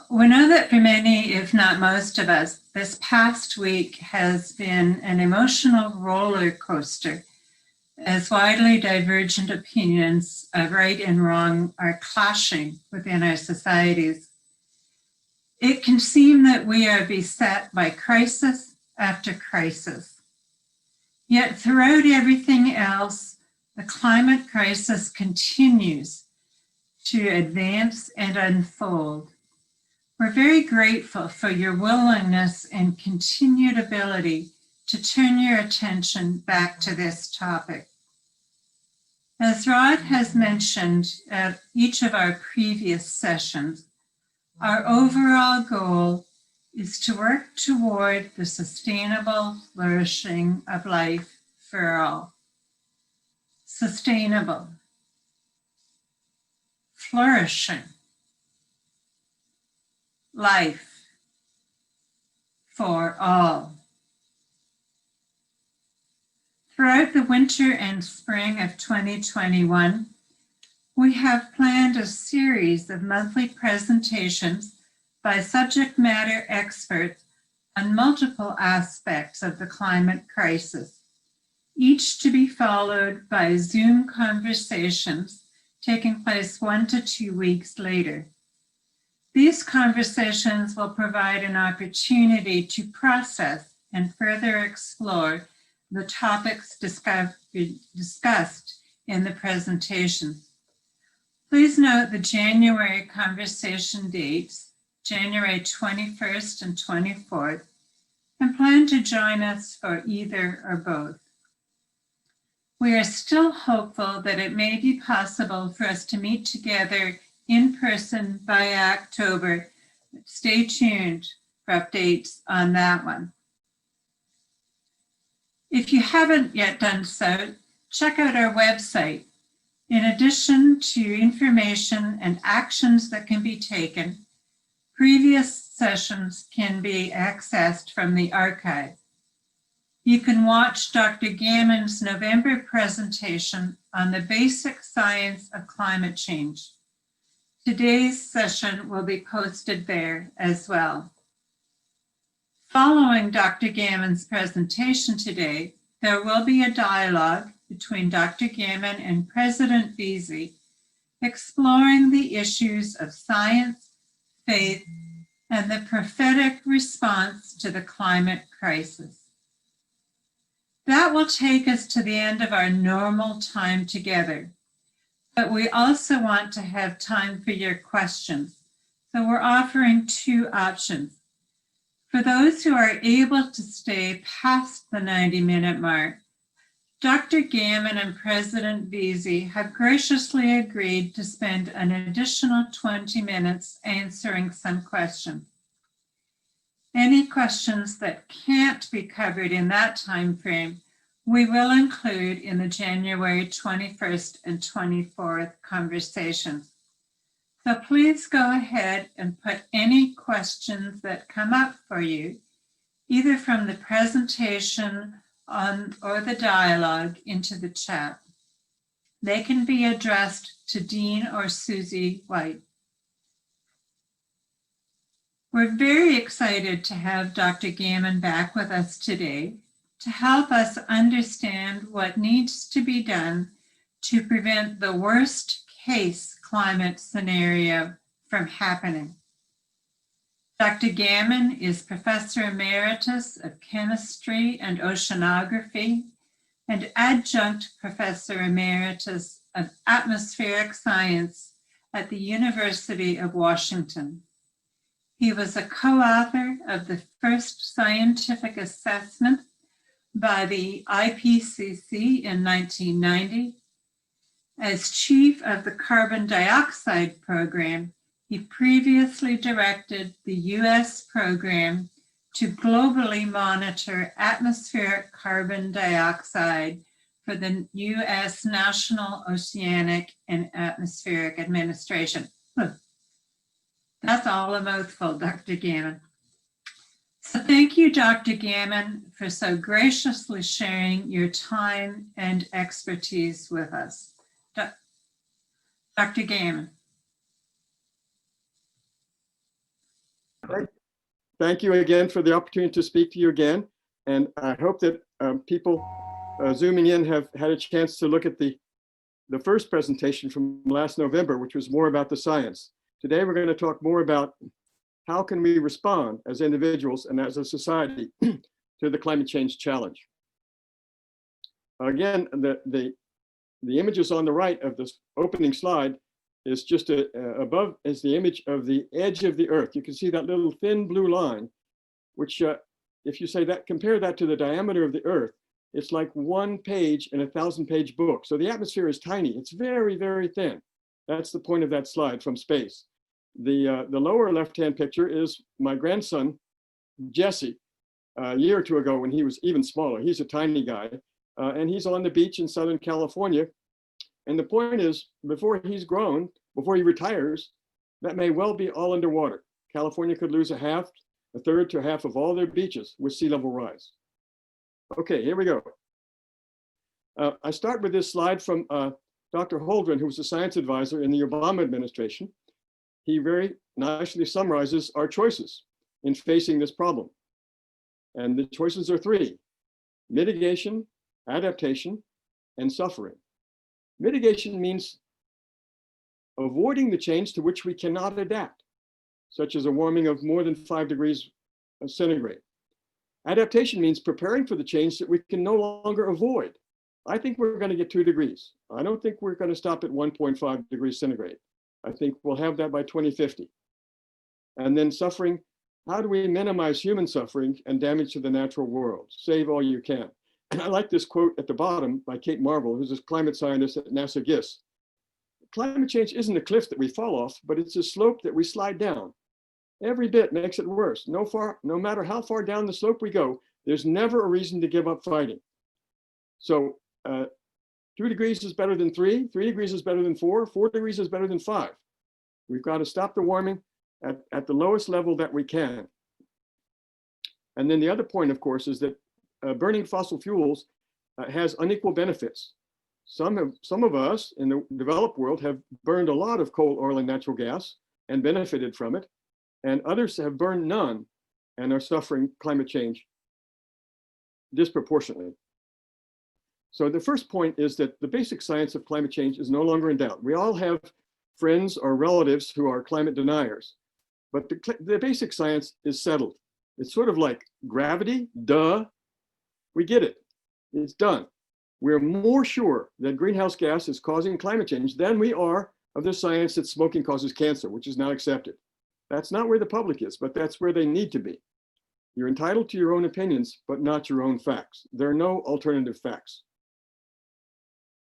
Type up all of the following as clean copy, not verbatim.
We know that for many, if not most of us, this past week has been an emotional roller coaster as widely divergent opinions of right and wrong are clashing within our societies. It can seem that we are beset by crisis after crisis. Yet throughout everything else, the climate crisis continues to advance and unfold. We're very grateful for your willingness and continued ability to turn your attention back to this topic. As Rod has mentioned at each of our previous sessions, our overall goal is to work toward the sustainable flourishing of life for all. Sustainable, flourishing, life for all. Throughout the winter and spring of 2021, we have planned a series of monthly presentations by subject matter experts on multiple aspects of the climate crisis, each to be followed by Zoom conversations taking place 1 to 2 weeks later. These conversations will provide an opportunity to process and further explore the topics discussed in the presentation. Please note the January conversation dates, January 21st and 24th, and plan to join us for either or both. We are still hopeful that it may be possible for us to meet together in person by October. Stay tuned for updates on that one. If you haven't yet done so, check out our website. In addition to information and actions that can be taken, previous sessions can be accessed from the archive. You can watch Dr. Gammon's November presentation on the basic science of climate change. Today's session will be posted there as well. Following Dr. Gammon's presentation today, there will be a dialogue between Dr. Gammon and President Veazey, exploring the issues of science, faith, and the prophetic response to the climate crisis. That will take us to the end of our normal time together, but we also want to have time for your questions, so we're offering 2 options. For those who are able to stay past the 90-minute mark, Dr. Gammon and President Veazey have graciously agreed to spend an additional 20 minutes answering some questions. Any questions that can't be covered in that time frame, we will include in the January 21st and 24th conversations. So please go ahead and put any questions that come up for you, either from the presentation or the dialogue, into the chat. They can be addressed to Dean or Susie White. We're very excited to have Dr. Gammon back with us today to help us understand what needs to be done to prevent the worst case climate scenario from happening. Dr. Gammon is Professor Emeritus of Chemistry and Oceanography and Adjunct Professor Emeritus of Atmospheric Science at the University of Washington. He was a co-author of the first scientific assessment by the IPCC in 1990. As chief of the carbon dioxide program, he previously directed the U.S. program to globally monitor atmospheric carbon dioxide for the U.S. National Oceanic and Atmospheric Administration. That's all a mouthful, Dr. Gammon. So thank you, Dr. Gammon, for so graciously sharing your time and expertise with us. Dr. Gammon. Thank you again for the opportunity to speak to you again. And I hope that people zooming in have had a chance to look at the first presentation from last November, which was more about the science. Today, we're going to talk more about how can we respond as individuals and as a society to the climate change challenge. Again, the images on the right of this opening slide is just above is the image of the edge of the Earth. You can see that little thin blue line, which if you say that, compare that to the diameter of the Earth, it's like 1 page in a 1,000-page book. So the atmosphere is tiny. It's very, very thin. That's the point of that slide from space. The lower left-hand picture is my grandson, Jesse, a year or two ago when he was even smaller. He's a tiny guy, and he's on the beach in Southern California. And the point is, before he's grown, before he retires, that may well be all underwater. California could lose a third to half of all their beaches with sea level rise. Okay, here we go. I start with this slide from Dr. Holdren, who was a science advisor in the Obama administration. He very nicely summarizes our choices in facing this problem. And the choices are 3: mitigation, adaptation, and suffering. Mitigation means avoiding the change to which we cannot adapt, such as a warming of more than 5 degrees centigrade. Adaptation means preparing for the change that we can no longer avoid. I think we're going to get 2 degrees. I don't think we're going to stop at 1.5 degrees centigrade. I think we'll have that by 2050. And then suffering, how do we minimize human suffering and damage to the natural world? Save all you can. And I like this quote at the bottom by Kate Marvel, who's a climate scientist at NASA GISS. Climate change isn't a cliff that we fall off, but it's a slope that we slide down. Every bit makes it worse. No matter how far down the slope we go, there's never a reason to give up fighting. So 2 degrees is better than 3, 3 degrees is better than 4, 4 degrees is better than 5. We've got to stop the warming at the lowest level that we can. And then the other point, of course, is that burning fossil fuels has unequal benefits. Some of us in the developed world have burned a lot of coal, oil, and natural gas and benefited from it. And others have burned none and are suffering climate change disproportionately. So the first point is that the basic science of climate change is no longer in doubt. We all have friends or relatives who are climate deniers, but the basic science is settled. It's sort of like gravity, duh, we get it, it's done. We're more sure that greenhouse gas is causing climate change than we are of the science that smoking causes cancer, which is now accepted. That's not where the public is, but that's where they need to be. You're entitled to your own opinions, but not your own facts. There are no alternative facts.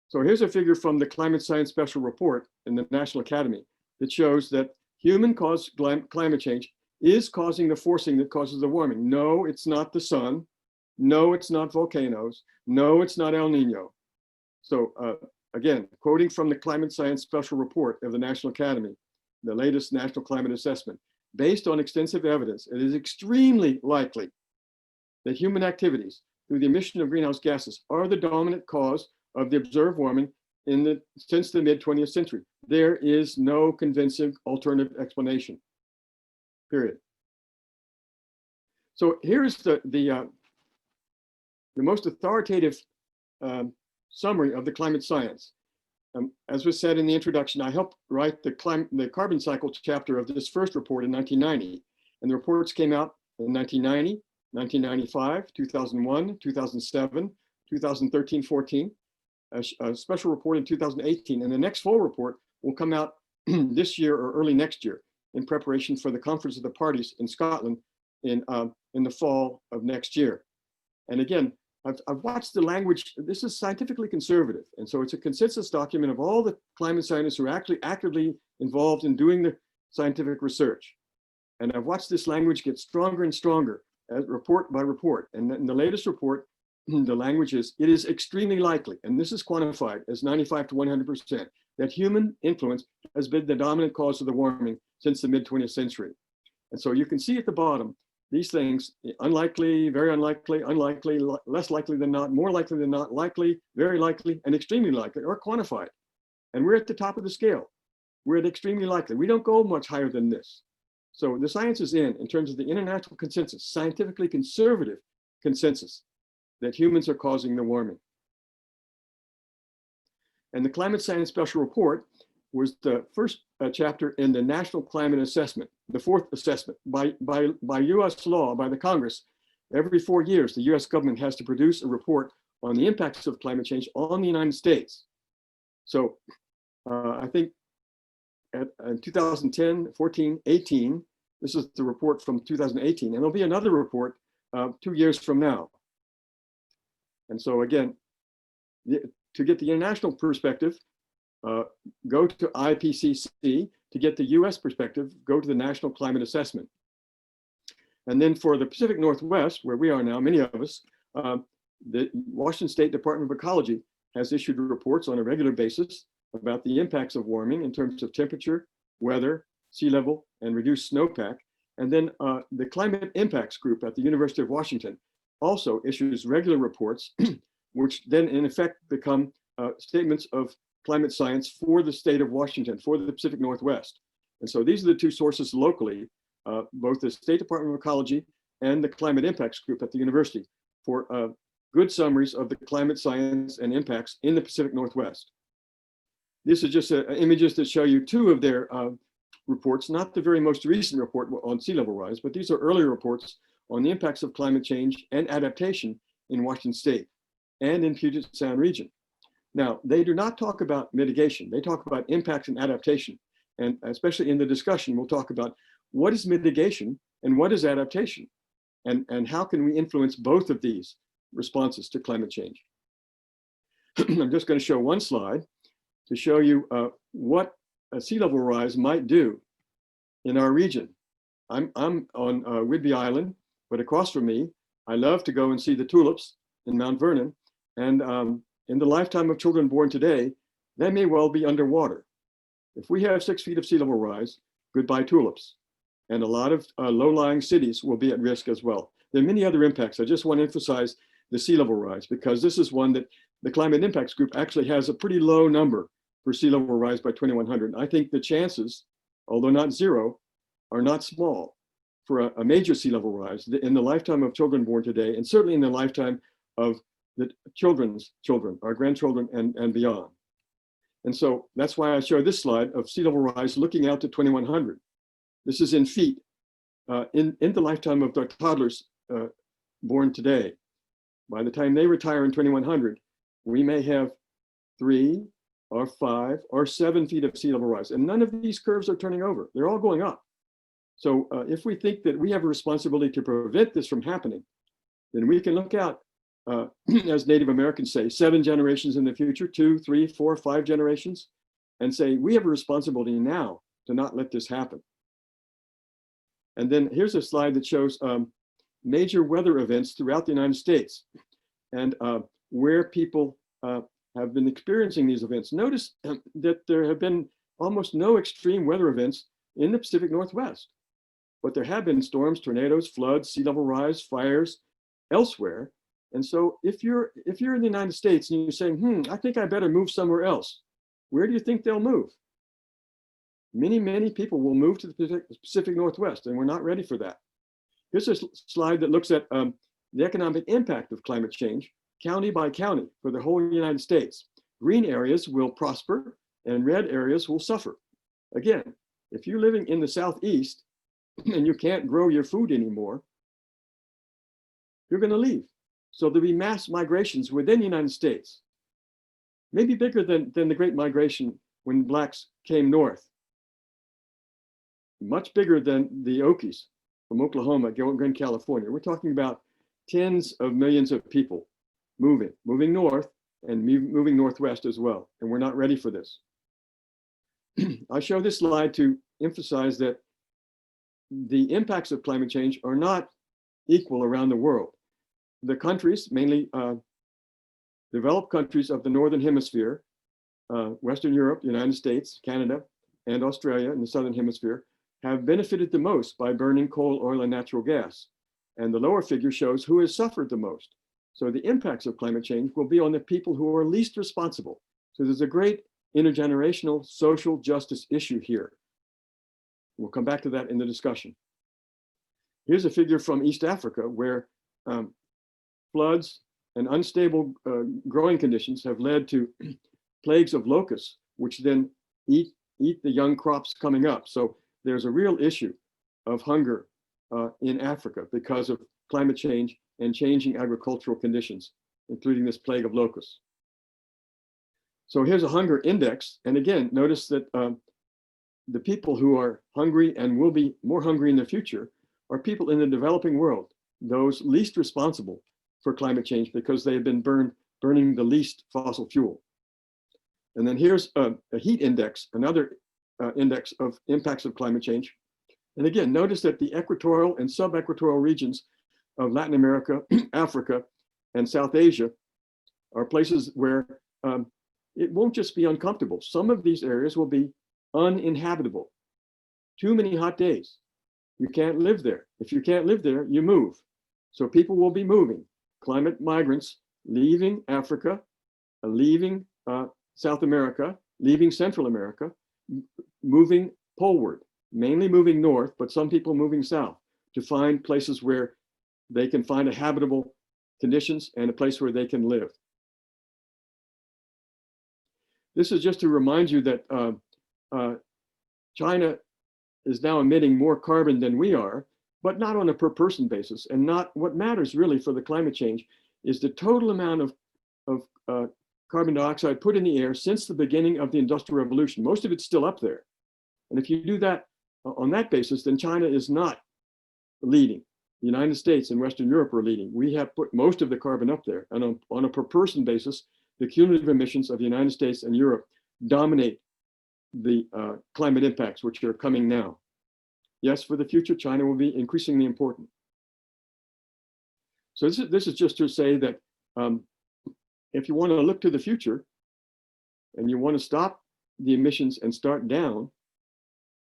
So here's a figure from the Climate Science Special Report in the National Academy that shows that human-caused climate change is causing the forcing that causes the warming. No, it's not the sun. No, it's not volcanoes. No, it's not El Nino. So again, quoting from the Climate Science Special Report of the National Academy, the latest National Climate Assessment, based on extensive evidence, it is extremely likely that human activities through the emission of greenhouse gases are the dominant cause of the observed warming since the mid-20th century. There is no convincing alternative explanation, period. So here's the most authoritative summary of the climate science. As was said in the introduction, I helped write the carbon cycle chapter of this first report in 1990. And the reports came out in 1990, 1995, 2001, 2007, 2013, 14, a special report in 2018. And the next full report will come out this year or early next year in preparation for the Conference of the Parties in Scotland in the fall of next year. And again, I've watched the language. This is scientifically conservative. And so it's a consensus document of all the climate scientists who are actually actively involved in doing the scientific research. And I've watched this language get stronger and stronger as report by report. And in the latest report, the language is, it is extremely likely, and this is quantified as 95 to 100%, that human influence has been the dominant cause of the warming since the mid-20th century. And so you can see at the bottom, these things, unlikely, very unlikely, unlikely, less likely than not, more likely than not, likely, very likely, and extremely likely are quantified. And we're at the top of the scale. We're at extremely likely. We don't go much higher than this. So the science is in terms of the international consensus, scientifically conservative consensus, that humans are causing the warming. And the Climate Science Special Report was the first chapter in the National Climate Assessment, the fourth assessment. By US law, by the Congress, every 4 years, the US government has to produce a report on the impacts of climate change on the United States. So I think in 2010, 14, 18, this is the report from 2018, and there'll be another report 2 years from now. And so again, to get the international perspective, go to IPCC. To get the US perspective, go to the National Climate Assessment. And then for the Pacific Northwest, where we are now, many of us, the Washington State Department of Ecology has issued reports on a regular basis about the impacts of warming in terms of temperature, weather, sea level, and reduced snowpack. And then the Climate Impacts Group at the University of Washington also issues regular reports, which then in effect become statements of climate science for the state of Washington, for the Pacific Northwest. And so these are the two sources locally, both the State Department of Ecology and the Climate Impacts Group at the university, for good summaries of the climate science and impacts in the Pacific Northwest. This is just images that show you two of their reports, not the very most recent report on sea level rise, but these are earlier reports on the impacts of climate change and adaptation in Washington State and in Puget Sound region. Now, they do not talk about mitigation. They talk about impacts and adaptation. And especially in the discussion, we'll talk about what is mitigation and what is adaptation, and how can we influence both of these responses to climate change. I'm just going to show one slide to show you what a sea level rise might do in our region. I'm on Whidbey Island, but across from me, I love to go and see the tulips in Mount Vernon. And in the lifetime of children born today, they may well be underwater. If we have 6 feet of sea level rise, goodbye tulips. And a lot of low-lying cities will be at risk as well. There are many other impacts. I just want to emphasize the sea level rise, because this is one that the Climate Impacts Group actually has a pretty low number for sea level rise by 2100. I think the chances, although not zero, are not small for a major sea level rise in the lifetime of children born today, and certainly in the lifetime of the children's children, our grandchildren, and beyond. And so that's why I show this slide of sea level rise looking out to 2100. This is in feet in the lifetime of the toddlers born today. By the time they retire in 2100, we may have 3 or 5 or 7 feet of sea level rise. And none of these curves are turning over. They're all going up. So if we think that we have a responsibility to prevent this from happening, then we can look out, as Native Americans say, 7 generations in the future, 2, 3, 4, 5 generations, and say, we have a responsibility now to not let this happen. And then here's a slide that shows major weather events throughout the United States and where people have been experiencing these events. Notice that there have been almost no extreme weather events in the Pacific Northwest, but there have been storms, tornadoes, floods, sea level rise, fires elsewhere. And so if you're in the United States and you're saying, I think I better move somewhere else, where do you think they'll move? Many people will move to the Pacific Northwest, and we're not ready for that. Here's a slide that looks at the economic impact of climate change, county by county, for the whole United States. Green areas will prosper, and red areas will suffer. Again, if you're living in the Southeast and you can't grow your food anymore, you're going to leave. So there'll be mass migrations within the United States, maybe bigger than the Great Migration when Blacks came north. Much bigger than the Okies from Oklahoma going to California. We're talking about tens of millions of people moving north and moving northwest as well. And we're not ready for this. I show this slide to emphasize that the impacts of climate change are not equal around the world. The countries, mainly developed countries of the Northern Hemisphere, Western Europe, the United States, Canada, and Australia in the Southern Hemisphere, have benefited the most by burning coal, oil, and natural gas. And the lower figure shows who has suffered the most. So the impacts of climate change will be on the people who are least responsible. So there's a great intergenerational social justice issue here. We'll come back to that in the discussion. Here's a figure from East Africa where floods and unstable growing conditions have led to plagues of locusts, which then eat the young crops coming up. So there's a real issue of hunger in Africa because of climate change and changing agricultural conditions, including this plague of locusts. So here's a hunger index. And again, notice that the people who are hungry and will be more hungry in the future are people in the developing world, those least responsible for climate change because they have been burning the least fossil fuel. And then here's a heat index, another index of impacts of climate change. And again, notice that the equatorial and sub-equatorial regions of Latin America, Africa, and South Asia are places where it won't just be uncomfortable. Some of these areas will be uninhabitable. Too many hot days. You can't live there. If you can't live there, you move. So people will be moving. Climate migrants leaving Africa, leaving South America, leaving Central America, moving poleward, mainly moving north, but some people moving south to find places where they can find a habitable conditions and a place where they can live. This is just to remind you that China is now emitting more carbon than we are, but not on a per person basis. And not what matters really for the climate change is the total amount of carbon dioxide put in the air since the beginning of the Industrial Revolution. Most of it's still up there. And if you do that on that basis, then China is not leading. The United States and Western Europe are leading. We have put most of the carbon up there. And on a per person basis, the cumulative emissions of the United States and Europe dominate the climate impacts, which are coming now. Yes, for the future, China will be increasingly important. So this is just to say that if you want to look to the future and you want to stop the emissions and start down,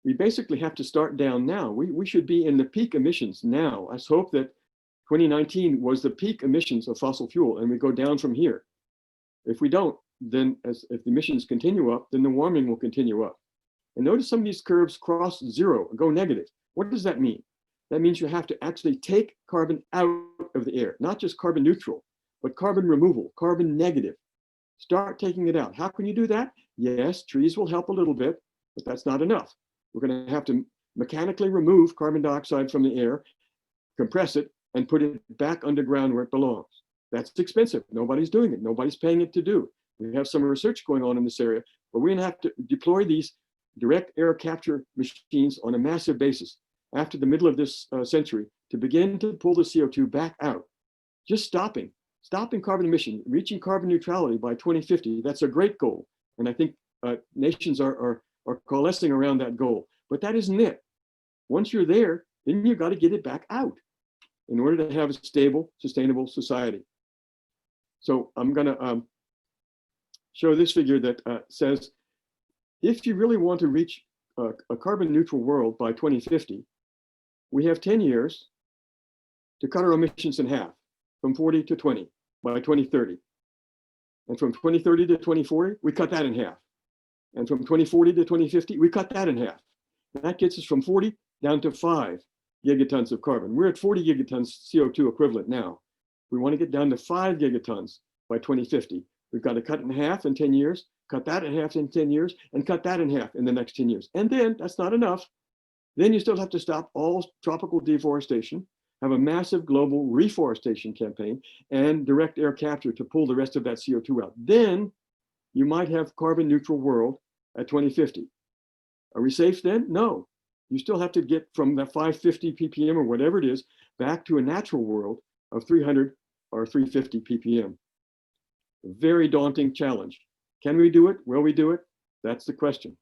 we basically have to start down now. We should be in the peak emissions now. Let's hope that 2019 was the peak emissions of fossil fuel and we go down from here. If we don't, then if the emissions continue up, then the warming will continue up. And notice some of these curves cross zero, go negative. What does that mean? That means you have to actually take carbon out of the air, not just carbon neutral, but carbon removal, carbon negative. Start taking it out. How can you do that? Yes, trees will help a little bit, but that's not enough. We're going to have to mechanically remove carbon dioxide from the air, compress it, and put it back underground where it belongs. That's expensive. Nobody's doing it. Nobody's paying it to do. We have some research going on in this area, but we're going to have to deploy these direct air capture machines on a massive basis after the middle of this century to begin to pull the CO2 back out. Just stopping carbon emission, reaching carbon neutrality by 2050. That's a great goal. And I think nations are coalescing around that goal, but that isn't it. Once you're there, then you got to get it back out in order to have a stable, sustainable society. So I'm going to show this figure that says, if you really want to reach a carbon neutral world by 2050, we have 10 years to cut our emissions in half, from 40 to 20 by 2030. And from 2030 to 2040, we cut that in half. And from 2040 to 2050, we cut that in half. And that gets us from 40 down to 5 gigatons of carbon. We're at 40 gigatons CO2 equivalent now. We want to get down to 5 gigatons by 2050. We've got to cut it in half in 10 years, cut that in half in 10 years, and cut that in half in the next 10 years. And then that's not enough. Then you still have to stop all tropical deforestation, have a massive global reforestation campaign, and direct air capture to pull the rest of that CO2 out. Then you might have carbon neutral world at 2050. Are we safe then? No. You still have to get from that 550 ppm or whatever it is back to a natural world of 300 or 350 ppm. A very daunting challenge. Can we do it? Will we do it? That's the question.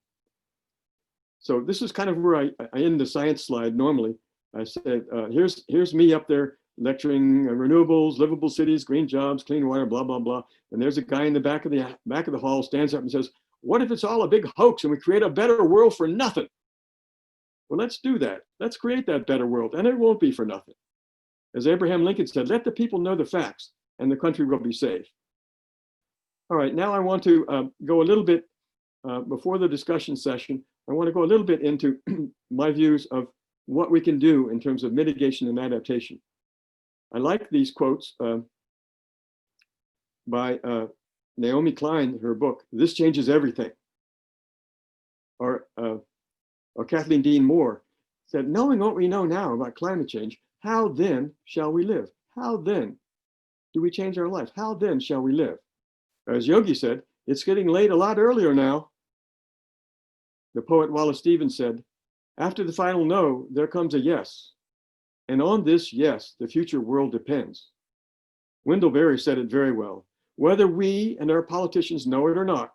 So this is kind of where I end the science slide normally. I said, here's me up there lecturing renewables, livable cities, green jobs, clean water, blah, blah, blah. And there's a guy in the back of the hall stands up and says, what if it's all a big hoax and we create a better world for nothing? Well, let's do that. Let's create that better world, and it won't be for nothing. As Abraham Lincoln said, let the people know the facts and the country will be safe. All right, now I want to go a little bit before the discussion session I want to go a little bit into my views of what we can do in terms of mitigation and adaptation. I like these quotes by Naomi Klein, her book, This Changes Everything. Or Kathleen Dean Moore said, knowing what we know now about climate change, how then shall we live? How then do we change our life? How then shall we live? As Yogi said, it's getting late a lot earlier now. The poet Wallace Stevens said, after the final no, there comes a yes. And on this yes, the future world depends. Wendell Berry said it very well. Whether we and our politicians know it or not,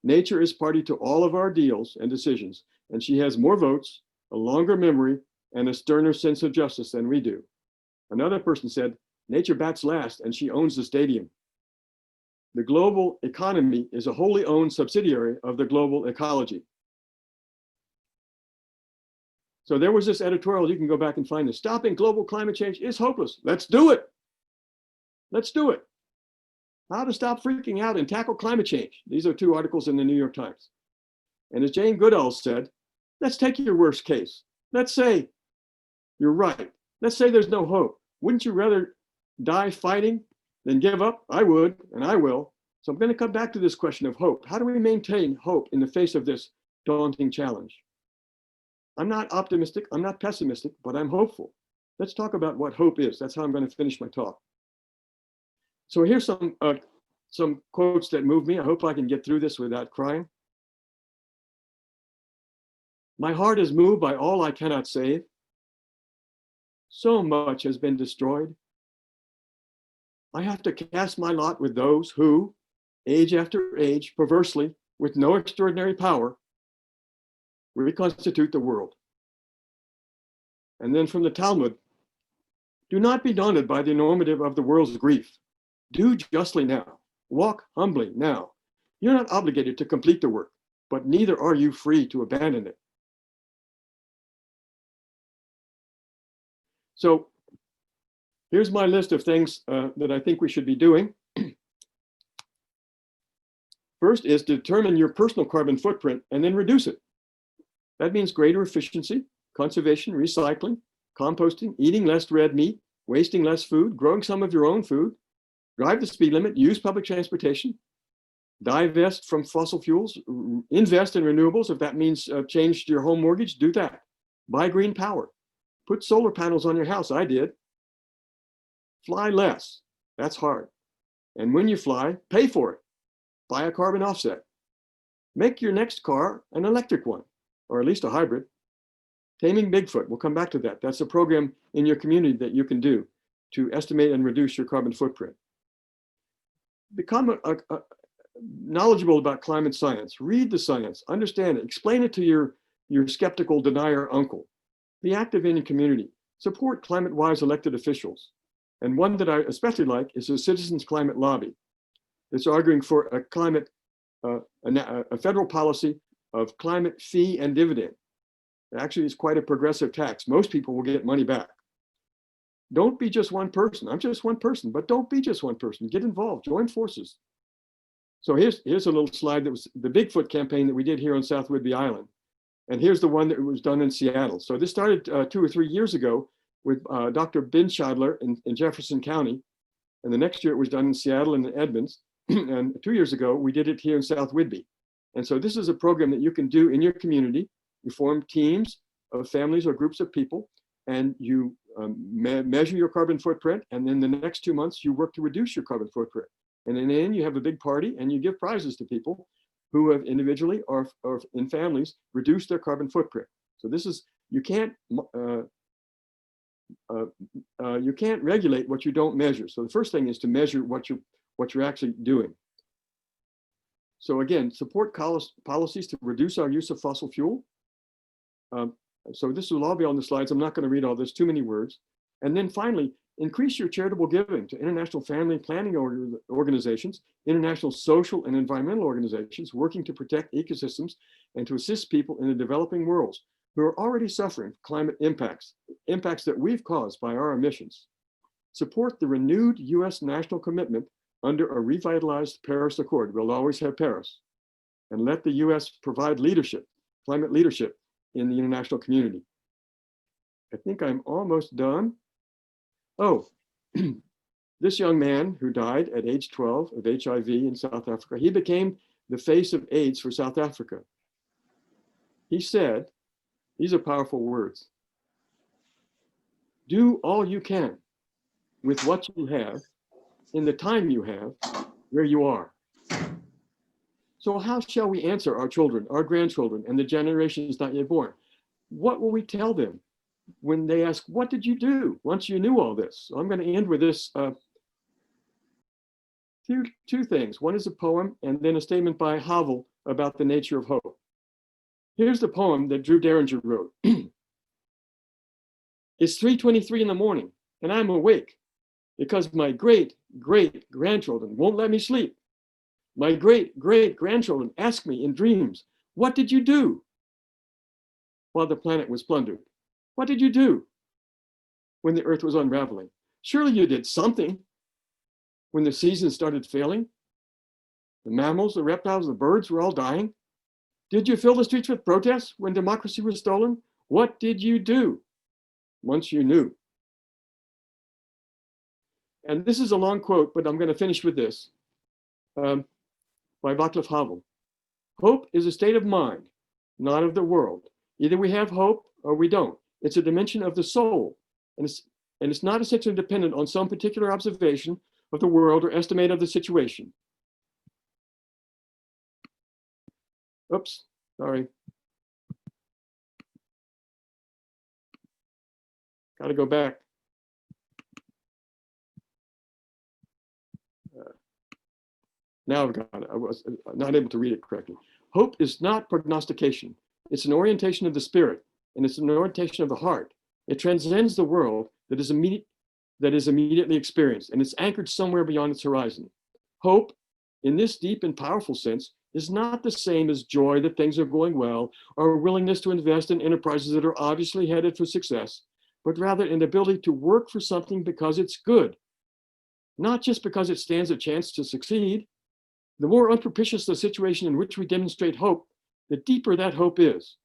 nature is party to all of our deals and decisions, and she has more votes, a longer memory, and a sterner sense of justice than we do. Another person said, nature bats last, and she owns the stadium. The global economy is a wholly owned subsidiary of the global ecology. So there was this editorial, you can go back and find this. Stopping global climate change is hopeless. Let's do it. Let's do it. How to stop freaking out and tackle climate change. These are 2 articles in the New York Times. And as Jane Goodall said, let's take your worst case. Let's say you're right. Let's say there's no hope. Wouldn't you rather die fighting than give up? I would, and I will. So I'm going to come back to this question of hope. How do we maintain hope in the face of this daunting challenge? I'm not optimistic, I'm not pessimistic, but I'm hopeful. Let's talk about what hope is. That's how I'm going to finish my talk. So here's some quotes that move me. I hope I can get through this without crying. My heart is moved by all I cannot save. So much has been destroyed. I have to cast my lot with those who, age after age, perversely, with no extraordinary power, reconstitute the world. And then from the Talmud, do not be daunted by the enormity of the world's grief. Do justly now, walk humbly now. You're not obligated to complete the work, but neither are you free to abandon it. So here's my list of things that I think we should be doing. First is to determine your personal carbon footprint and then reduce it. That means greater efficiency, conservation, recycling, composting, eating less red meat, wasting less food, growing some of your own food, drive the speed limit, use public transportation, divest from fossil fuels, invest in renewables. If that means change your home mortgage, do that. Buy green power. Put solar panels on your house. I did. Fly less. That's hard. And when you fly, pay for it. Buy a carbon offset. Make your next car an electric one, or at least a hybrid. Taming Bigfoot, we'll come back to that. That's a program in your community that you can do to estimate and reduce your carbon footprint. Become knowledgeable about climate science. Read the science, understand it, explain it to your skeptical denier uncle. Be active in your community. Support climate-wise elected officials. And one that I especially like is the Citizens Climate Lobby. It's arguing for a climate, a federal policy of climate fee and dividend. Actually, it's quite a progressive tax. Most people will get money back. Don't be just one person. I'm just one person, but don't be just one person. Get involved, join forces. So here's a little slide that was the Bigfoot campaign that we did here on South Whidbey Island. And here's the one that was done in Seattle. So this started 2 or 3 years ago with Dr. Ben Shadler in Jefferson County. And the next year it was done in Seattle and in Edmonds. And 2 years ago, we did it here in South Whidbey. And so this is a program that you can do in your community. You form teams of families or groups of people, and you measure your carbon footprint. And then the next 2 months, you work to reduce your carbon footprint. And then you have a big party and you give prizes to people who have individually or in families reduced their carbon footprint. So this is, you can't regulate what you don't measure. So the first thing is to measure what you're actually doing. So again, support policies to reduce our use of fossil fuel. So this will all be on the slides. I'm not going to read all this, too many words. And then finally, increase your charitable giving to international family planning organizations, international social and environmental organizations working to protect ecosystems and to assist people in the developing worlds who are already suffering climate impacts that we've caused by our emissions. Support the renewed US national commitment under a revitalized Paris Accord. We'll always have Paris. And let the US provide leadership climate leadership in the international community. I think I'm almost done. Oh, this young man who died at age 12 of HIV in South Africa, he became the face of AIDS for South Africa. He said, these are powerful words, "Do all you can with what you have, in the time you have, where you are." So how shall we answer our children, our grandchildren, and the generations not yet born? What will we tell them when they ask, what did you do once you knew all this? So I'm going to end with this two things. One is a poem and then a statement by Havel about the nature of hope. Here's the poem that Drew Derringer wrote. It's 3:23 in the morning and I'm awake because my great-great-grandchildren won't let me sleep. My great-great-grandchildren ask me in dreams, what did you do while the planet was plundered? What did you do when the earth was unraveling? Surely you did something when the seasons started failing. The mammals, the reptiles, the birds were all dying. Did you fill the streets with protests when democracy was stolen? What did you do once you knew? And this is a long quote, but I'm going to finish with this by Václav Havel. Hope is a state of mind, not of the world. Either we have hope or we don't. It's a dimension of the soul, and it's not essentially dependent on some particular observation of the world or estimate of the situation. Oops, sorry. Got to go back. Now I've got it. I was not able to read it correctly. Hope is not prognostication. It's an orientation of the spirit, and it's an orientation of the heart. It transcends the world that is immediately experienced, and it's anchored somewhere beyond its horizon. Hope, in this deep and powerful sense, is not the same as joy that things are going well, or a willingness to invest in enterprises that are obviously headed for success, but rather an ability to work for something because it's good, not just because it stands a chance to succeed. The more unpropitious the situation in which we demonstrate hope, the deeper that hope is.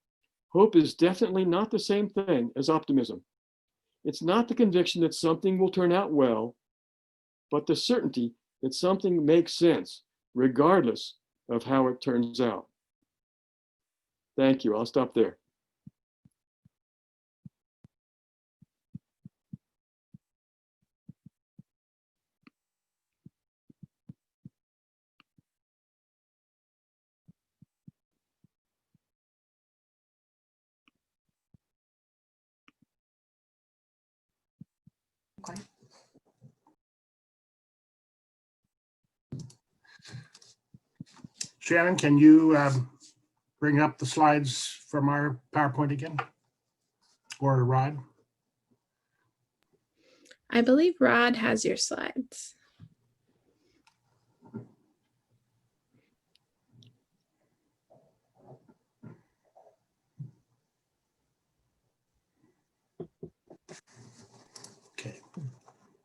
Hope is definitely not the same thing as optimism. It's not the conviction that something will turn out well, but the certainty that something makes sense, regardless of how it turns out. Thank you. I'll stop there. Okay. Shannon, can you bring up the slides from our PowerPoint again? Or Rod? I believe Rod has your slides. Okay,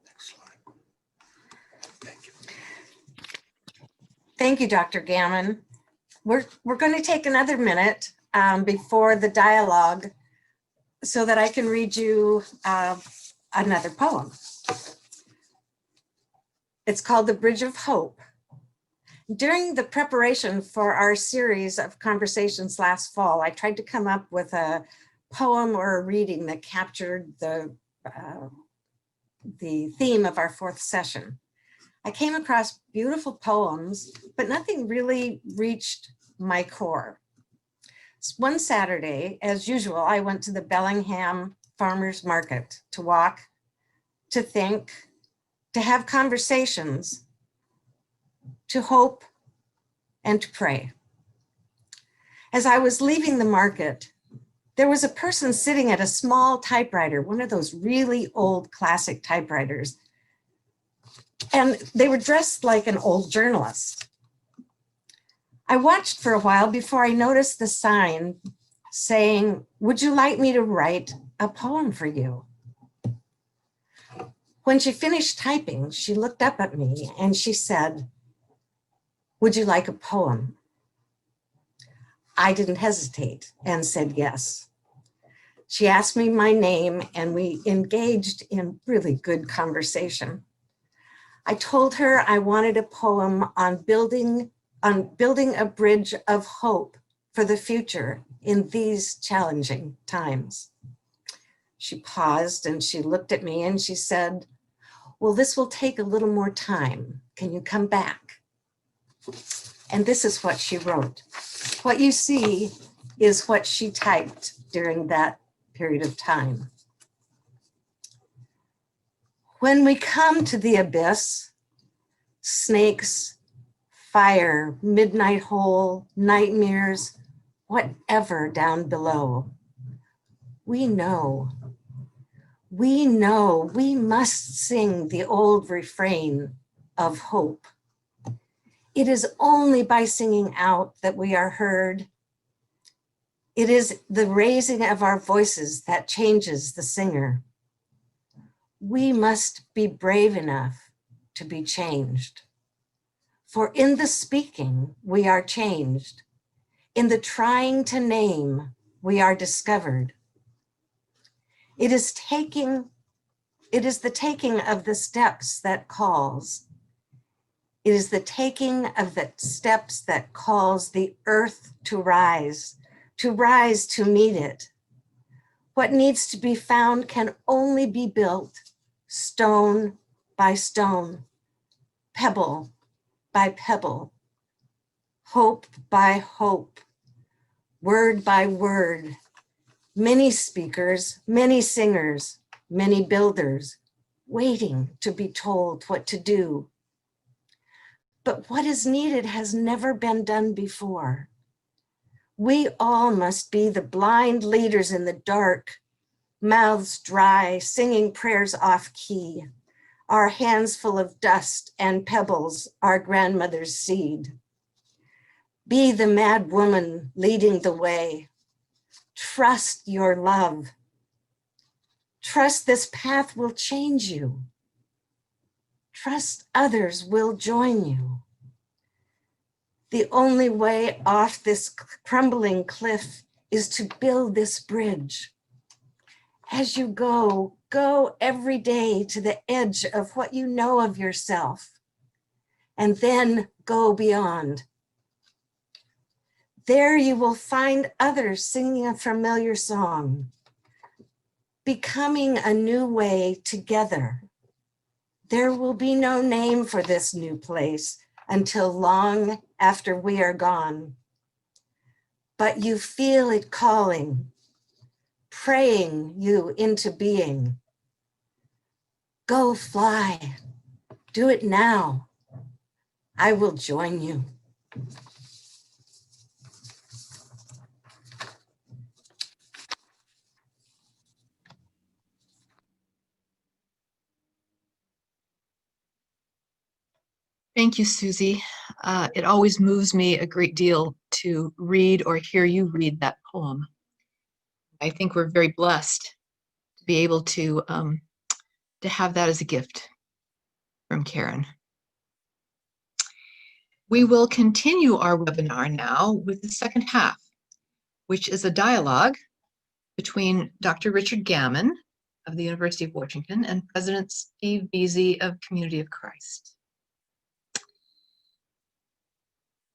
next slide. Thank you. Thank you, Dr. Gammon. We're going to take another minute before the dialogue so that I can read you another poem. It's called The Bridge of Hope. During the preparation for our series of conversations last fall, I tried to come up with a poem or a reading that captured the theme of our fourth session. I came across beautiful poems, but nothing really reached my core. One Saturday, as usual, I went to the Bellingham Farmers Market to walk, to think, to have conversations, to hope, and to pray. As I was leaving the market, there was a person sitting at a small typewriter, one of those really old classic typewriters, and they were dressed like an old journalist. I watched for a while before I noticed the sign saying, "Would you like me to write a poem for you?" When she finished typing, she looked up at me and she said, "Would you like a poem?" I didn't hesitate and said yes. She asked me my name and we engaged in really good conversation. I told her I wanted a poem on building a bridge of hope for the future in these challenging times. She paused and she looked at me and she said, well, this will take a little more time. Can you come back? And this is what she wrote. What you see is what she typed during that period of time. When we come to the abyss, snakes, fire, midnight hole, nightmares, whatever down below, we know we must sing the old refrain of hope. It is only by singing out that we are heard. It is the raising of our voices that changes the singer. We must be brave enough to be changed. For in the speaking, we are changed. In the trying to name, we are discovered. It is the taking of the steps that calls. It is the taking of the steps that calls the earth to rise to meet it. What needs to be found can only be built stone by stone, pebble by pebble, hope by hope, word by word, many speakers, many singers, many builders, waiting to be told what to do. But what is needed has never been done before. We all must be the blind leaders in the dark, mouths dry, singing prayers off key, our hands full of dust and pebbles, our grandmother's seed. Be the mad woman leading the way. Trust your love. Trust this path will change you. Trust others will join you. The only way off this crumbling cliff is to build this bridge. As you go every day to the edge of what you know of yourself, and then go beyond. There you will find others singing a familiar song, becoming a new way together. There will be no name for this new place until long after we are gone. But you feel it calling, praying you into being. Go fly, do it now. I will join you. Thank you, Susie. It always moves me a great deal to read or hear you read that poem. I think we're very blessed to be able to have that as a gift from Karen. We will continue our webinar now with the second half, which is a dialogue between Dr. Richard Gammon of the University of Washington and President Steve Veazey of Community of Christ.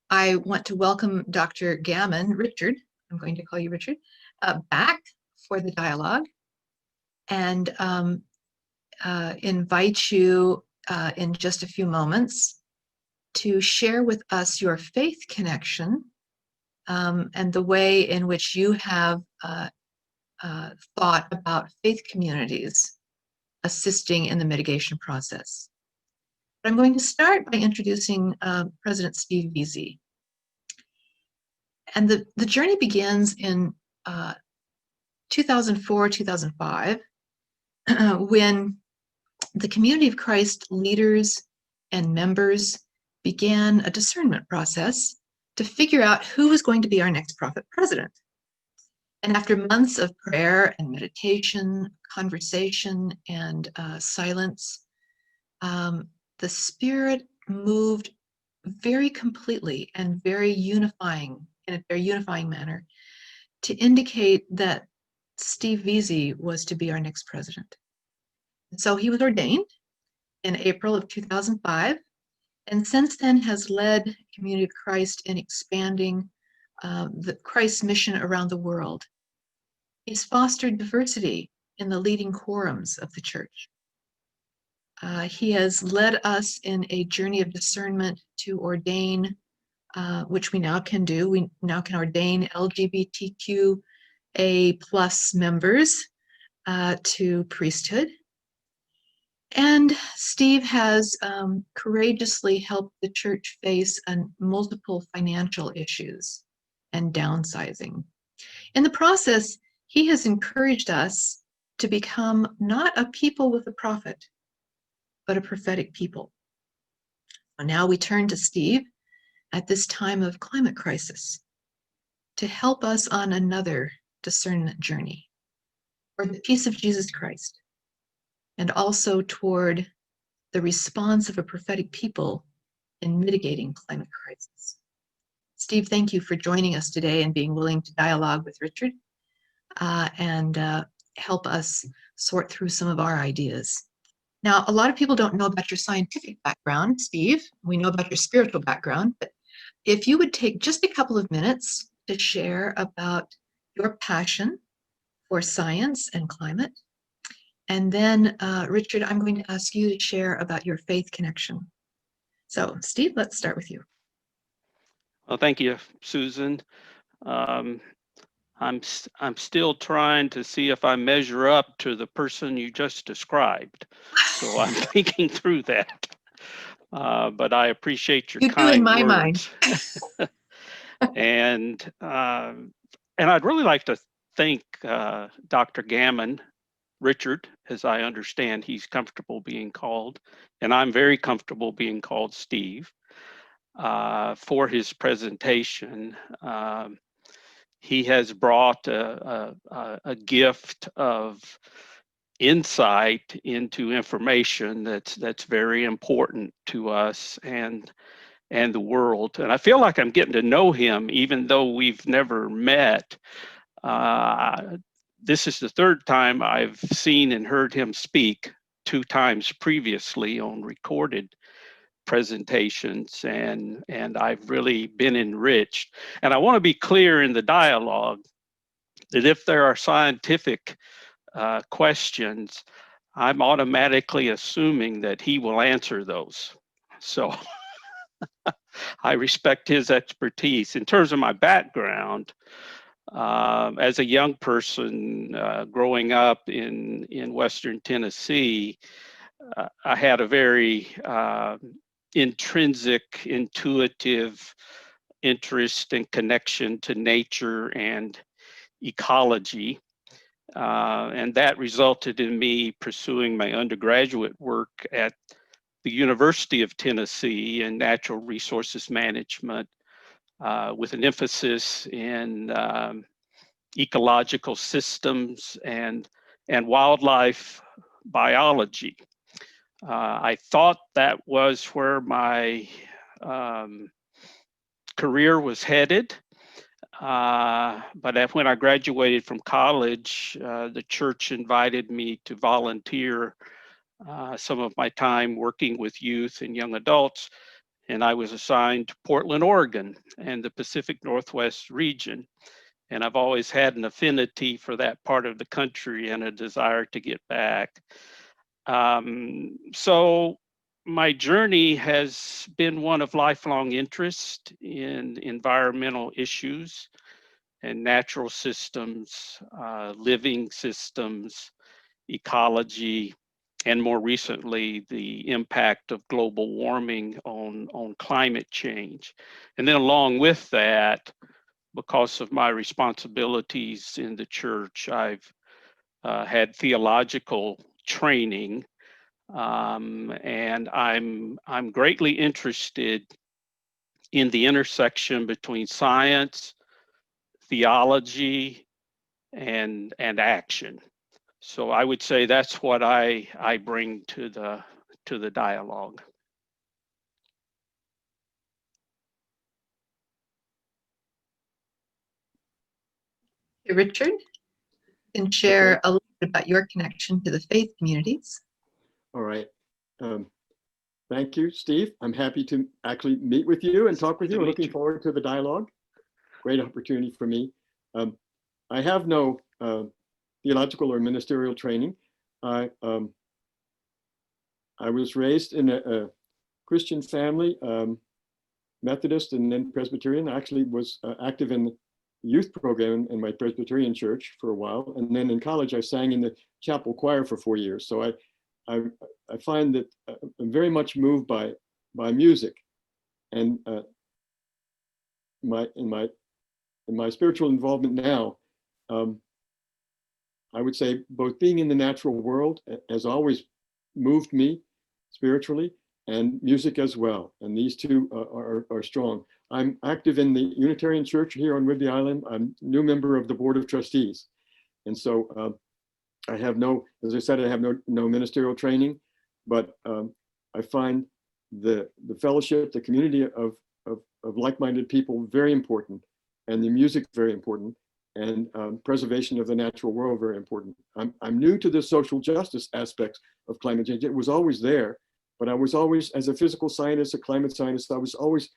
I want to welcome Dr. Gammon, Richard, I'm going to call you Richard, back for the dialogue, and invite you in just a few moments to share with us your faith connection and the way in which you have thought about faith communities assisting in the mitigation process. But I'm going to start by introducing President Steve Veazey. And the journey begins in 2004, 2005, when the Community of Christ leaders and members began a discernment process to figure out who was going to be our next prophet president. And after months of prayer and meditation, conversation, and silence, the Spirit moved very completely and very unifying in a very unifying manner to indicate that Steve Veazey was to be our next president. So he was ordained in April of 2005, and since then has led Community of Christ in expanding the Christ mission around the world. He's fostered diversity in the leading quorums of the church. He has led us in a journey of discernment to ordain, which we now can do. We now can ordain LGBTQA+ members to priesthood. And Steve has courageously helped the church face multiple financial issues and downsizing. In the process, he has encouraged us to become not a people with a prophet, but a prophetic people. Now we turn to Steve at this time of climate crisis to help us on another discernment journey for the peace of Jesus Christ, and also toward the response of a prophetic people in mitigating climate crisis. Steve, thank you for joining us today and being willing to dialogue with Richard and help us sort through some of our ideas. Now, a lot of people don't know about your scientific background, Steve. We know about your spiritual background, but if you would take just a couple of minutes to share about your passion for science and climate. And then, Richard, I'm going to ask you to share about your faith connection. So, Steve, let's start with you. Well, thank you, Susan. I'm still trying to see if I measure up to the person you just described. So I'm thinking through that. But I appreciate your kind words. And I'd really like to thank Dr. Gammon, Richard, as I understand he's comfortable being called, and I'm very comfortable being called Steve, for his presentation. He has brought a gift of insight into information that's very important to us and the world. And I feel like I'm getting to know him, even though we've never met. This is the third time I've seen and heard him speak, 2 times previously on recorded presentations, and I've really been enriched. And I want to be clear in the dialogue that if there are scientific questions, I'm automatically assuming that he will answer those. So I respect his expertise. In terms of my background, as a young person growing up in Western Tennessee, I had a very intrinsic, intuitive interest and connection to nature and ecology. And that resulted in me pursuing my undergraduate work at the University of Tennessee in natural resources management, with an emphasis in ecological systems and wildlife biology. I thought that was where my career was headed. But when I graduated from college, the church invited me to volunteer some of my time working with youth and young adults. And I was assigned to Portland, Oregon, and the Pacific Northwest region. And I've always had an affinity for that part of the country and a desire to get back. So my journey has been one of lifelong interest in environmental issues and natural systems, living systems, ecology, and more recently, the impact of global warming on climate change. And then along with that, because of my responsibilities in the church, I've had theological training, and I'm greatly interested in the intersection between science, theology, and action. So I would say that's what I bring to the dialogue. Hey, Richard, you can share a little bit about your connection to the faith communities. All right. Thank you, Steve. I'm happy to actually meet with you and talk with you. I'm looking forward to the dialogue. Great opportunity for me. I have no theological or ministerial training. I was raised in a Christian family, Methodist and then Presbyterian. I actually was active in the youth program in my Presbyterian church for a while. And then in college, I sang in the chapel choir for 4 years. So I find that I'm very much moved by music. And in my spiritual involvement now, I would say both being in the natural world has always moved me spiritually, and music as well. And these two are strong. I'm active in the Unitarian Church here on Whidbey Island. I'm a new member of the Board of Trustees. And so I have no, as I said, I have no ministerial training, but I find the fellowship, the community of like-minded people very important, and the music very important, and preservation of the natural world very important. I'm new to the social justice aspects of climate change. It was always there, but I was always, as a physical scientist, a climate scientist, I was always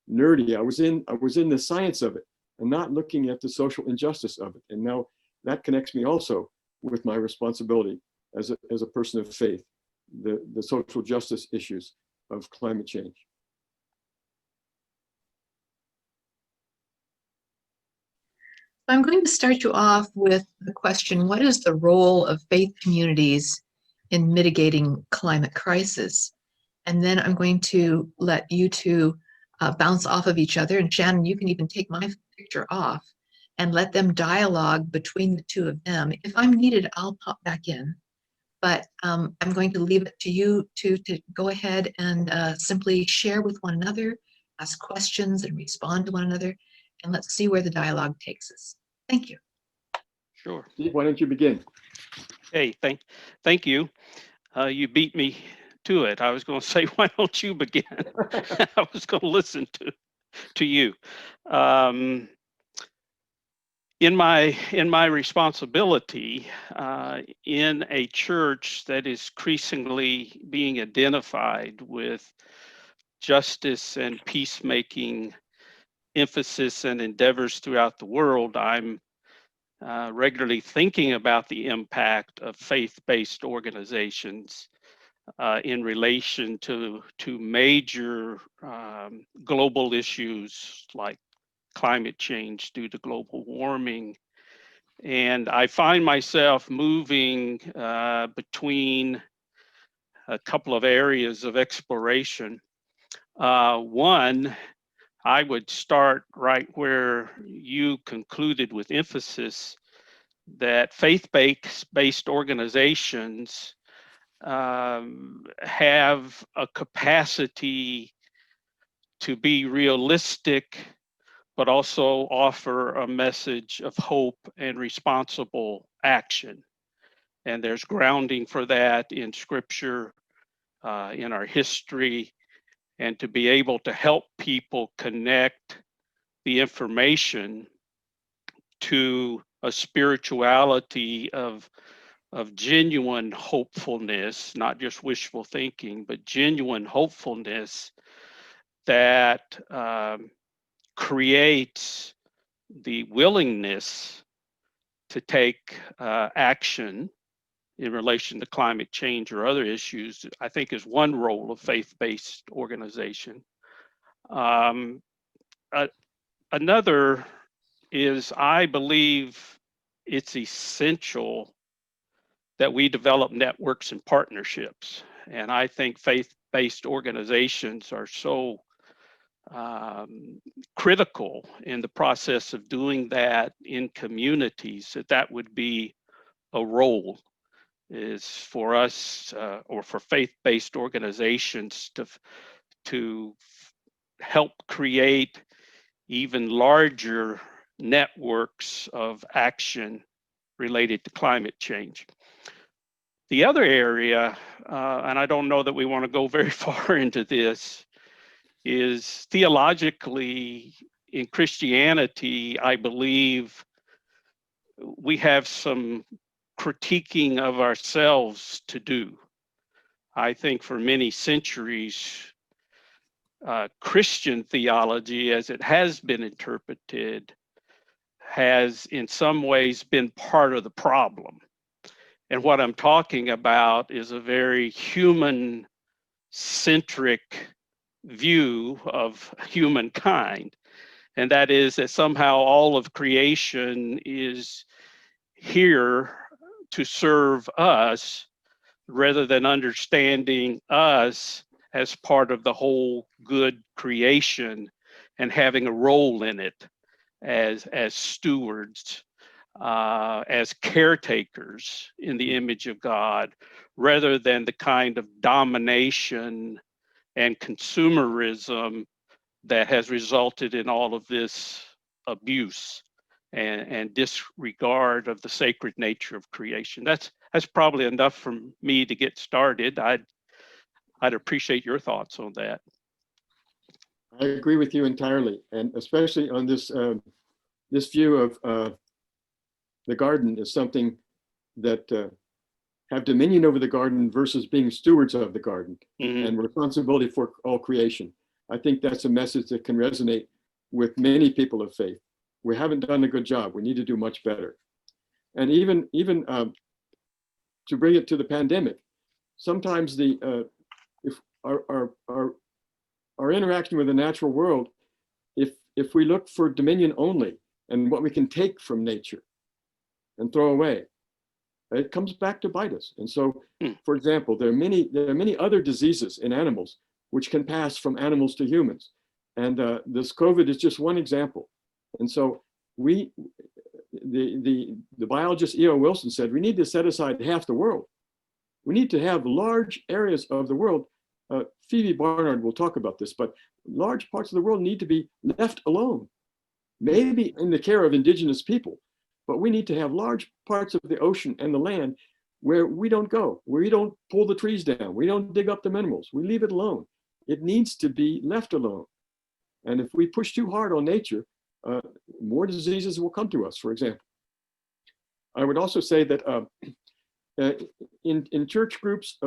nerdy. I was in the science of it and not looking at the social injustice of it. And now that connects me also with my responsibility as a person of faith, the social justice issues of climate change. I'm going to start you off with the question, what is the role of faith communities in mitigating climate crisis? And then I'm going to let you two bounce off of each other. And Shannon, you can even take my picture off and let them dialogue between the two of them. If I'm needed, I'll pop back in. But I'm going to leave it to you two to go ahead and simply share with one another, ask questions and respond to one another, and let's see where the dialogue takes us. Thank you. Sure. Steve, why don't you begin? Hey, thank you. You beat me to it. I was going to say, why don't you begin? I was going to listen to you. In my responsibility in a church that is increasingly being identified with justice and peacemaking emphasis and endeavors throughout the world, I'm regularly thinking about the impact of faith-based organizations in relation to major global issues like climate change due to global warming. And I find myself moving between a couple of areas of exploration. One, I would start right where you concluded with emphasis that faith-based organizations have a capacity to be realistic, but also offer a message of hope and responsible action. And there's grounding for that in scripture, in our history, and to be able to help people connect the information to a spirituality of genuine hopefulness, not just wishful thinking, but genuine hopefulness that creates the willingness to take action in relation to climate change or other issues, I think is one role of faith-based organization. Another is, I believe it's essential that we develop networks and partnerships. And I think faith-based organizations are so critical in the process of doing that in communities that would be a role, is for us or for faith-based organizations to help create even larger networks of action related to climate change. The other area, and I don't know that we want to go very far into this, is theologically in Christianity, I believe we have some critiquing of ourselves to do. I think for many centuries, Christian theology, as it has been interpreted, has in some ways been part of the problem. And what I'm talking about is a very human-centric view of humankind. And that is that somehow all of creation is here to serve us rather than understanding us as part of the whole good creation and having a role in it as stewards, as caretakers in the image of God, rather than the kind of domination and consumerism that has resulted in all of this abuse and disregard of the sacred nature of creation. That's probably enough for me to get started. I'd appreciate your thoughts on that. I agree with you entirely, and especially on this this view of the garden as something that have dominion over the garden versus being stewards of the garden and responsibility for all creation. I think that's a message that can resonate with many people of faith. We haven't done a good job. We need to do much better. And even to bring it to the pandemic, sometimes if our interaction with the natural world, if we look for dominion only and what we can take from nature and throw away, it comes back to bite us. And so, for example, there are many other diseases in animals which can pass from animals to humans, and this COVID is just one example. And so, the biologist E.O. Wilson said we need to set aside half the world. We need to have large areas of the world. Phoebe Barnard will talk about this, but large parts of the world need to be left alone, maybe in the care of indigenous people. But we need to have large parts of the ocean and the land where we don't go, where we don't pull the trees down, we don't dig up the minerals, we leave it alone. It needs to be left alone. And if we push too hard on nature, more diseases will come to us, for example. I would also say that in church groups,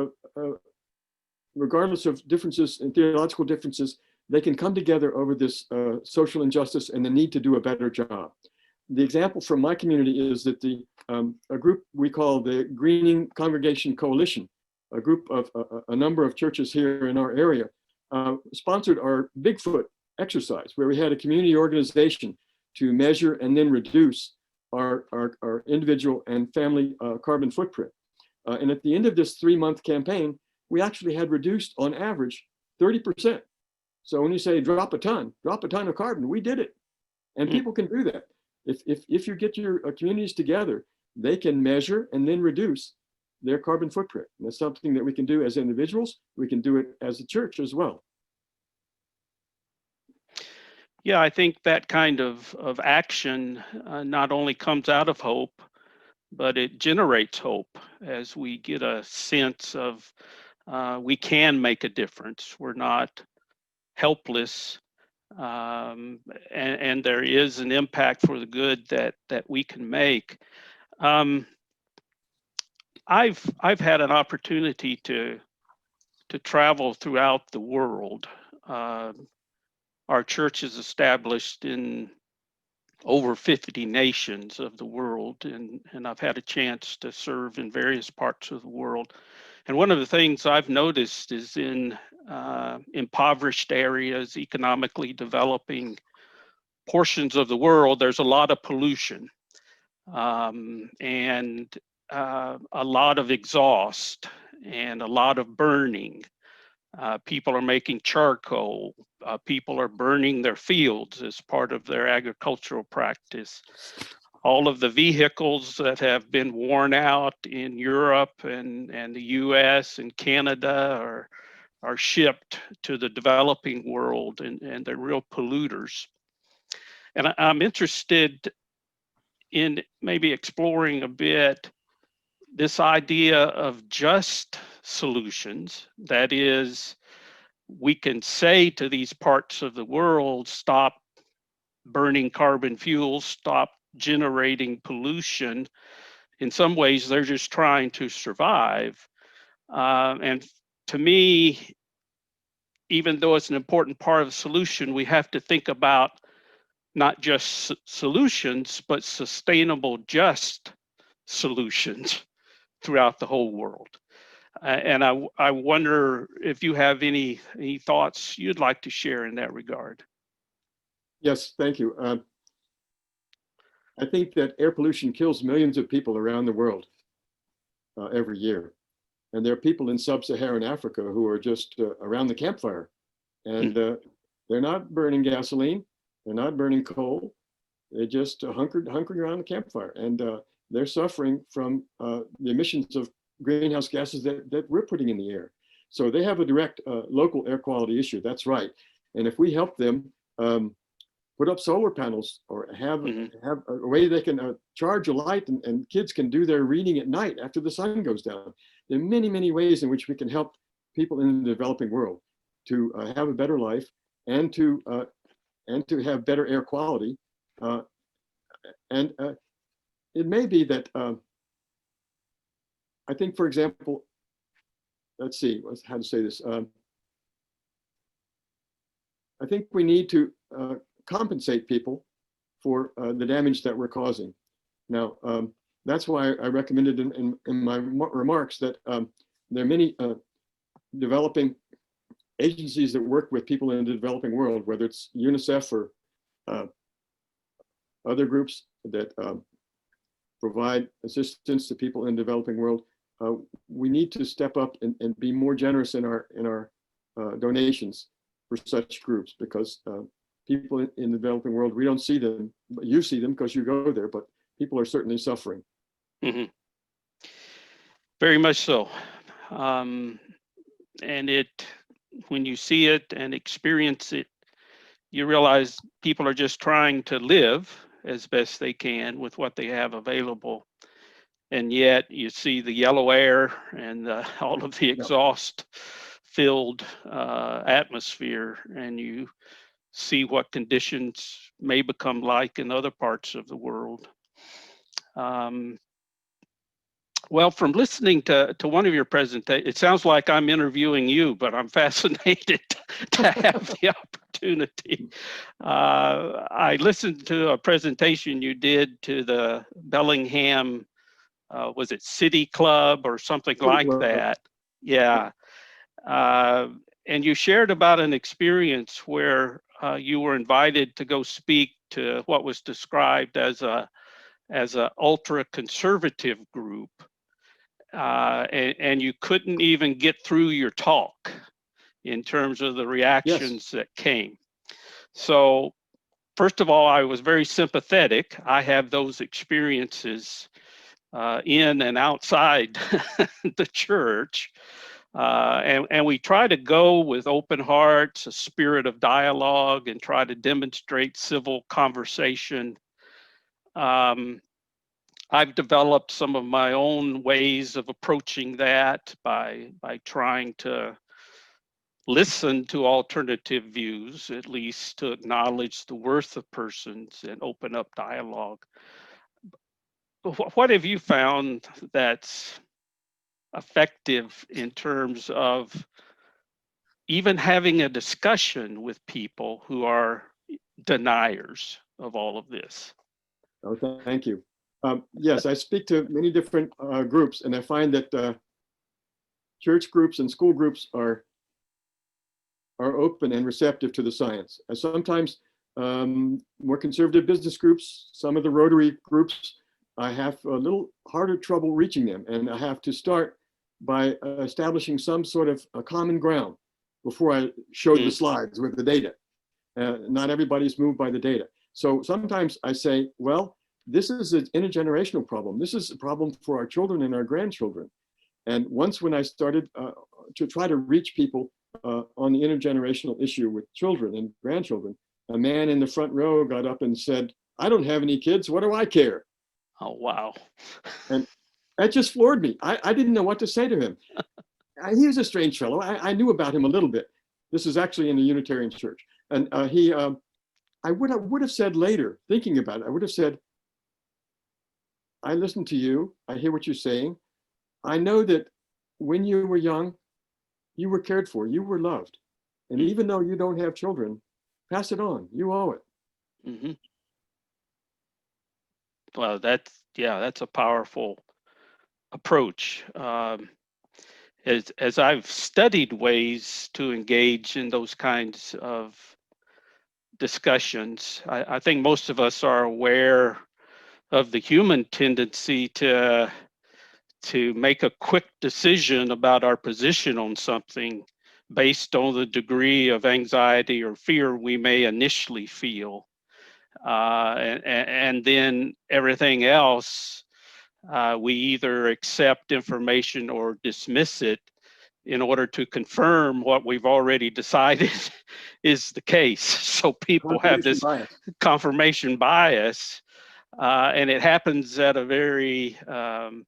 regardless of differences and theological differences, they can come together over this social injustice and the need to do a better job. The example from my community is that a group we call the Greening Congregation Coalition, a group of a number of churches here in our area, sponsored our Bigfoot exercise, where we had a community organization to measure and then reduce our individual and family carbon footprint. And at the end of this 3-month campaign, we actually had reduced on average 30%. So when you say drop a ton of carbon, we did it. And people can do that. If you get your communities together, they can measure and then reduce their carbon footprint. And that's something that we can do as individuals. We can do it as a church as well. Yeah, I think that kind of action not only comes out of hope, but it generates hope as we get a sense of we can make a difference. We're not helpless, and there is an impact for the good that we can make. I've had an opportunity to travel throughout the world. Our church is established in over 50 nations of the world, and I've had a chance to serve in various parts of the world. And one of the things I've noticed is in impoverished areas, economically developing portions of the world, there's a lot of pollution and a lot of exhaust and a lot of burning. People are making charcoal. People are burning their fields as part of their agricultural practice. All of the vehicles that have been worn out in Europe and the US and Canada are shipped to the developing world, and they're real polluters. And I'm interested in maybe exploring a bit this idea of just solutions. That is, we can say to these parts of the world, stop burning carbon fuels, stop generating pollution. In some ways, they're just trying to survive. And to me, even though it's an important part of the solution, we have to think about not just solutions, but sustainable, just solutions throughout the whole world. And I wonder if you have any thoughts you'd like to share in that regard. Yes, thank you. I think that air pollution kills millions of people around the world every year. And there are people in sub-Saharan Africa who are just around the campfire. And they're not burning gasoline. They're not burning coal. They just hunkered around the campfire. And they're suffering from the emissions of greenhouse gases that we're putting in the air. So they have a direct local air quality issue. That's right. And if we help them put up solar panels or have a way they can charge a light and kids can do their reading at night after the sun goes down. There are many, many ways in which we can help people in the developing world to have a better life and to have better air quality. And it may be that I think, for example, let's see how to say this. I think we need to compensate people for the damage that we're causing. Now, that's why I recommended in my remarks that there are many developing agencies that work with people in the developing world, whether it's UNICEF or other groups that provide assistance to people in the developing world. We need to step up and be more generous in our donations for such groups, because people in the developing world, we don't see them, but you see them because you go there, but people are certainly suffering. Mm-hmm. Very much so. And when you see it and experience it, you realize people are just trying to live as best they can with what they have available. And yet you see the yellow air and all of the exhaust filled atmosphere, and you see what conditions may become like in other parts of the world. Well, from listening to one of your presentations, it sounds like I'm interviewing you, but I'm fascinated to have the opportunity. I listened to a presentation you did to the Bellingham, was it City Club or something like that? Yeah. And you shared about an experience where you were invited to go speak to what was described as a ultra conservative group, and you couldn't even get through your talk in terms of the reactions that came. So first of all, I was very sympathetic. I have those experiences in and outside the church. And we try to go with open hearts, a spirit of dialogue, and try to demonstrate civil conversation. I've developed some of my own ways of approaching that by trying to listen to alternative views, at least to acknowledge the worth of persons and open up dialogue. What have you found that's effective in terms of even having a discussion with people who are deniers of all of this? Oh, thank you. Yes, I speak to many different groups, and I find that church groups and school groups are open and receptive to the science. And sometimes more conservative business groups, some of the Rotary groups, I have a little harder trouble reaching them, and I have to start by establishing some sort of a common ground before I show the slides with the data. Not everybody's moved by the data. So sometimes I say, well, this is an intergenerational problem. This is a problem for our children and our grandchildren. And once when I started to try to reach people on the intergenerational issue with children and grandchildren, a man in the front row got up and said, I don't have any kids, what do I care? Oh, wow. And that just floored me. I didn't know what to say to him. He was a strange fellow. I knew about him a little bit. This is actually in a Unitarian church. And I would have said later, thinking about it, I would have said, I listen to you. I hear what you're saying. I know that when you were young, you were cared for, you were loved. And even though you don't have children, pass it on. You owe it. Mhm. Well, that's a powerful approach. As I've studied ways to engage in those kinds of discussions, I think most of us are aware of the human tendency to make a quick decision about our position on something based on the degree of anxiety or fear we may initially feel. And then everything else, we either accept information or dismiss it in order to confirm what we've already decided is the case. So people have Confirmation this bias. confirmation bias, and it happens at a very um,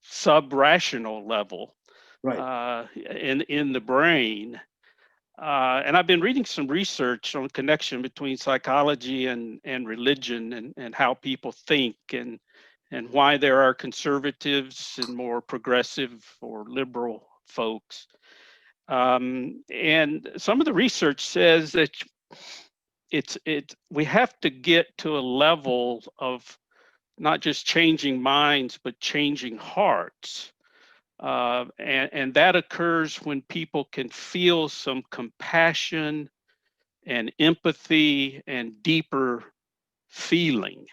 sub-rational level Right. in the brain. And I've been reading some research on connection between psychology and religion and how people think and why there are conservatives and more progressive or liberal folks. And some of the research says that we have to get to a level of not just changing minds, but changing hearts. And that occurs when people can feel some compassion and empathy and deeper feeling.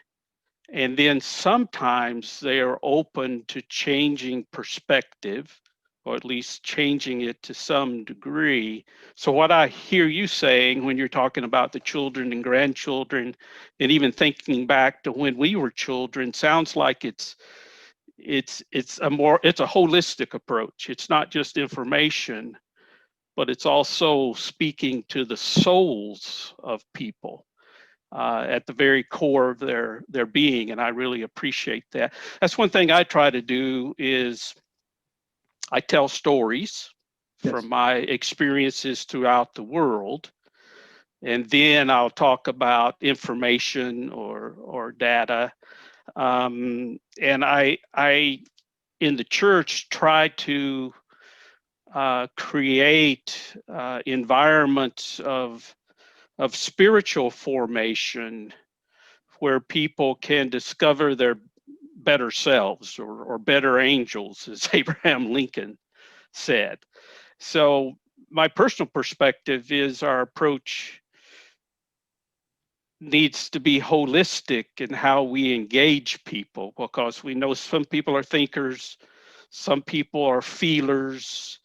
And then sometimes they are open to changing perspective, or at least changing it to some degree. So, what I hear you saying when you're talking about the children and grandchildren, and even thinking back to when we were children, sounds like it's a holistic approach. It's not just information, but it's also speaking to the souls of people at the very core of their being, and I really appreciate that. That's one thing I try to do is I tell stories Yes. from my experiences throughout the world, and then I'll talk about information or data. And I in the church try to create environments of spiritual formation where people can discover their better selves or better angels, as Abraham Lincoln said. So my personal perspective is our approach needs to be holistic in how we engage people, because we know some people are thinkers, some people are feelers,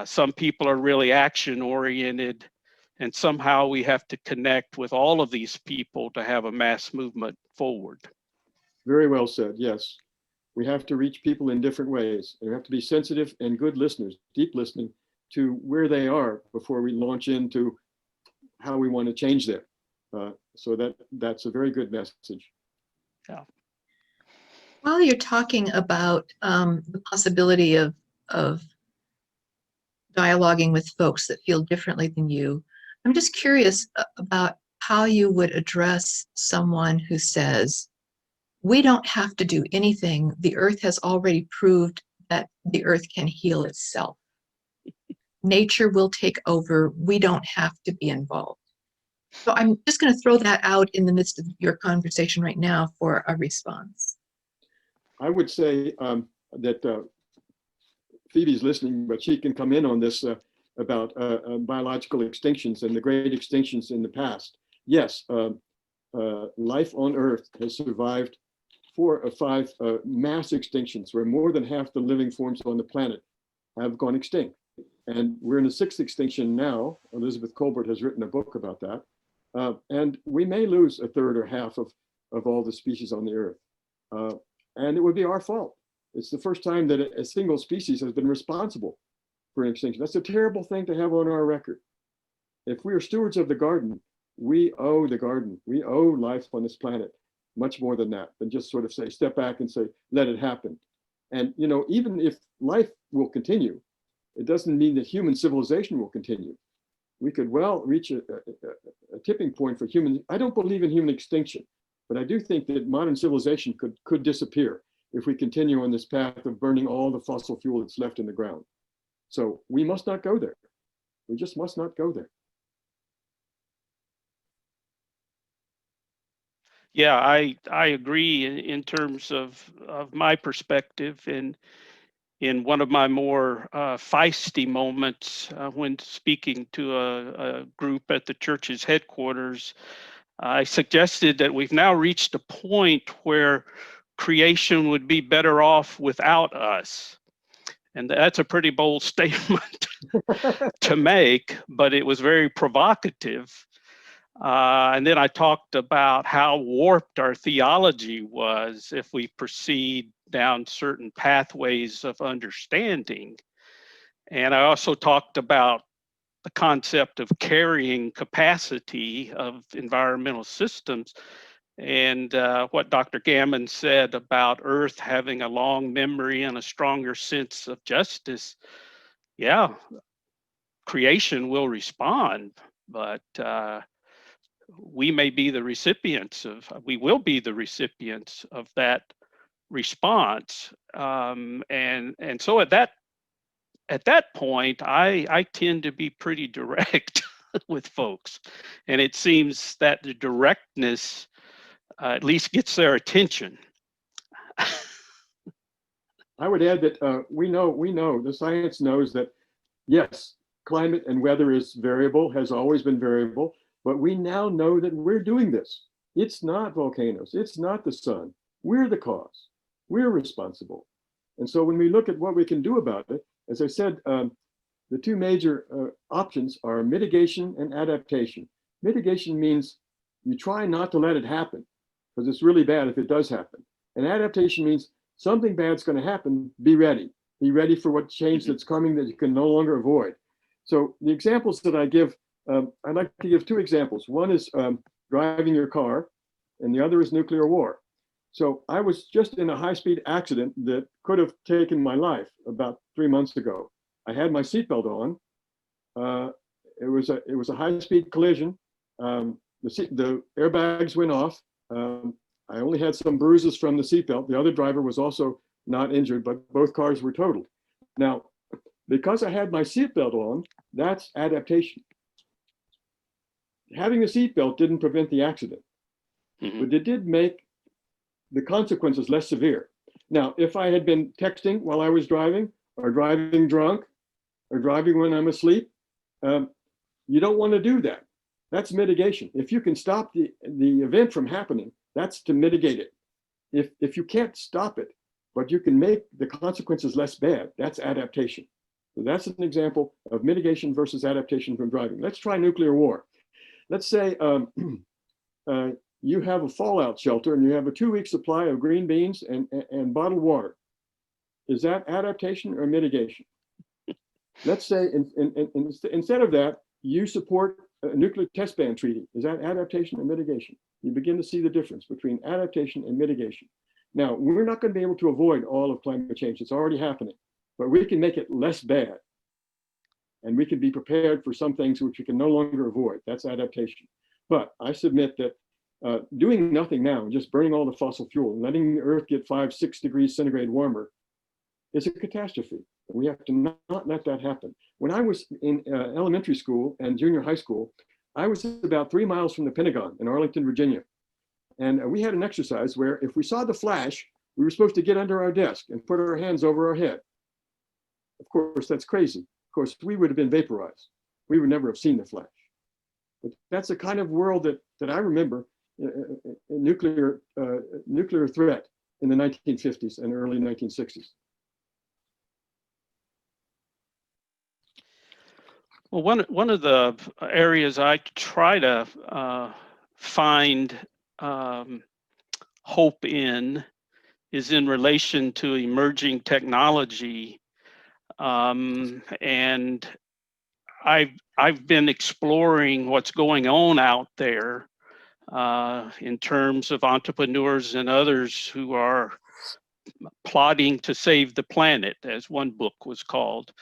some people are really action oriented, and somehow we have to connect with all of these people to have a mass movement forward. Very well said. Yes. We have to reach people in different ways. We have to be sensitive and good listeners, deep listening to where they are before we launch into how we want to change them. So that's a very good message. Yeah. While you're talking about the possibility of dialoguing with folks that feel differently than you, I'm just curious about how you would address someone who says, we don't have to do anything. The earth has already proved that the earth can heal itself. Nature will take over. We don't have to be involved. So I'm just going to throw that out in the midst of your conversation right now for a response. I would say that Phoebe's listening, but she can come in on this about biological extinctions and the great extinctions in the past. Yes, life on Earth has survived 4 or 5 mass extinctions where more than half the living forms on the planet have gone extinct. And we're in the 6th extinction now. Elizabeth Colbert has written a book about that. And we may lose a third or half of all the species on the Earth. And it would be our fault. It's the first time that a single species has been responsible for an extinction. That's a terrible thing to have on our record. If we are stewards of the garden, we owe the garden, we owe life on this planet much more than that, than just sort of say, step back and say, let it happen. And, you know, even if life will continue, it doesn't mean that human civilization will continue. We could well reach a tipping point for human. I don't believe in human extinction. But I do think that modern civilization could disappear if we continue on this path of burning all the fossil fuel that's left in the ground. So we must not go there. We just must not go there. Yeah, I agree in terms of my perspective. And in one of my more feisty moments when speaking to a group at the church's headquarters, I suggested that we've now reached a point where creation would be better off without us. And that's a pretty bold statement to make, but it was very provocative. And then I talked about how warped our theology was if we proceed down certain pathways of understanding. And I also talked about the concept of carrying capacity of environmental systems, and what Dr. Gammon said about Earth having a long memory and a stronger sense of justice. Yeah, creation will respond, but we will be the recipients of that response. And so at that point, I tend to be pretty direct with folks. And it seems that the directness at least gets their attention. I would add that we know, the science knows that, yes, climate and weather is variable, has always been variable, but we now know that we're doing this. It's not volcanoes, it's not the sun. We're the cause, we're responsible. And so when we look at what we can do about it, as I said, the two major options are mitigation and adaptation. Mitigation means you try not to let it happen, because it's really bad if it does happen. And adaptation means something bad's going to happen, be ready. Be ready for what change that's coming that you can no longer avoid. So the examples that I give, I'd like to give two examples. One is driving your car, and the other is nuclear war. So I was just in a high-speed accident that could have taken my life about 3 months ago. I had my seatbelt on. It was a high-speed collision. The airbags went off. I only had some bruises from the seatbelt. The other driver was also not injured, but both cars were totaled. Now, because I had my seatbelt on, that's adaptation. Having a seatbelt didn't prevent the accident, but it did make the consequences less severe. Now, if I had been texting while I was driving, or driving drunk, or driving when I'm asleep, you don't want to do that. That's mitigation. If you can stop the event from happening, that's to mitigate it. If you can't stop it, but you can make the consequences less bad, that's adaptation. So that's an example of mitigation versus adaptation from driving. Let's try nuclear war. Let's say you have a fallout shelter and you have a 2-week supply of green beans and bottled water. Is that adaptation or mitigation? Let's say instead of that, you support a nuclear test ban treaty. Is that adaptation or mitigation? You begin to see the difference between adaptation and mitigation. Now, we're not going to be able to avoid all of climate change. It's already happening, but we can make it less bad. And we can be prepared for some things which we can no longer avoid. That's adaptation. But I submit that doing nothing now, just burning all the fossil fuel and letting the Earth get 5-6 degrees centigrade warmer is a catastrophe. We have to not let that happen. When I was in elementary school and junior high school, I was about 3 miles from the Pentagon in Arlington, Virginia. And we had an exercise where if we saw the flash, we were supposed to get under our desk and put our hands over our head. Of course, that's crazy. Of course, we would have been vaporized. We would never have seen the flash. But that's the kind of world that I remember, nuclear threat in the 1950s and early 1960s. Well, one of the areas I try to find hope in is in relation to emerging technology, and I've been exploring what's going on out there in terms of entrepreneurs and others who are plotting to save the planet, as one book was called.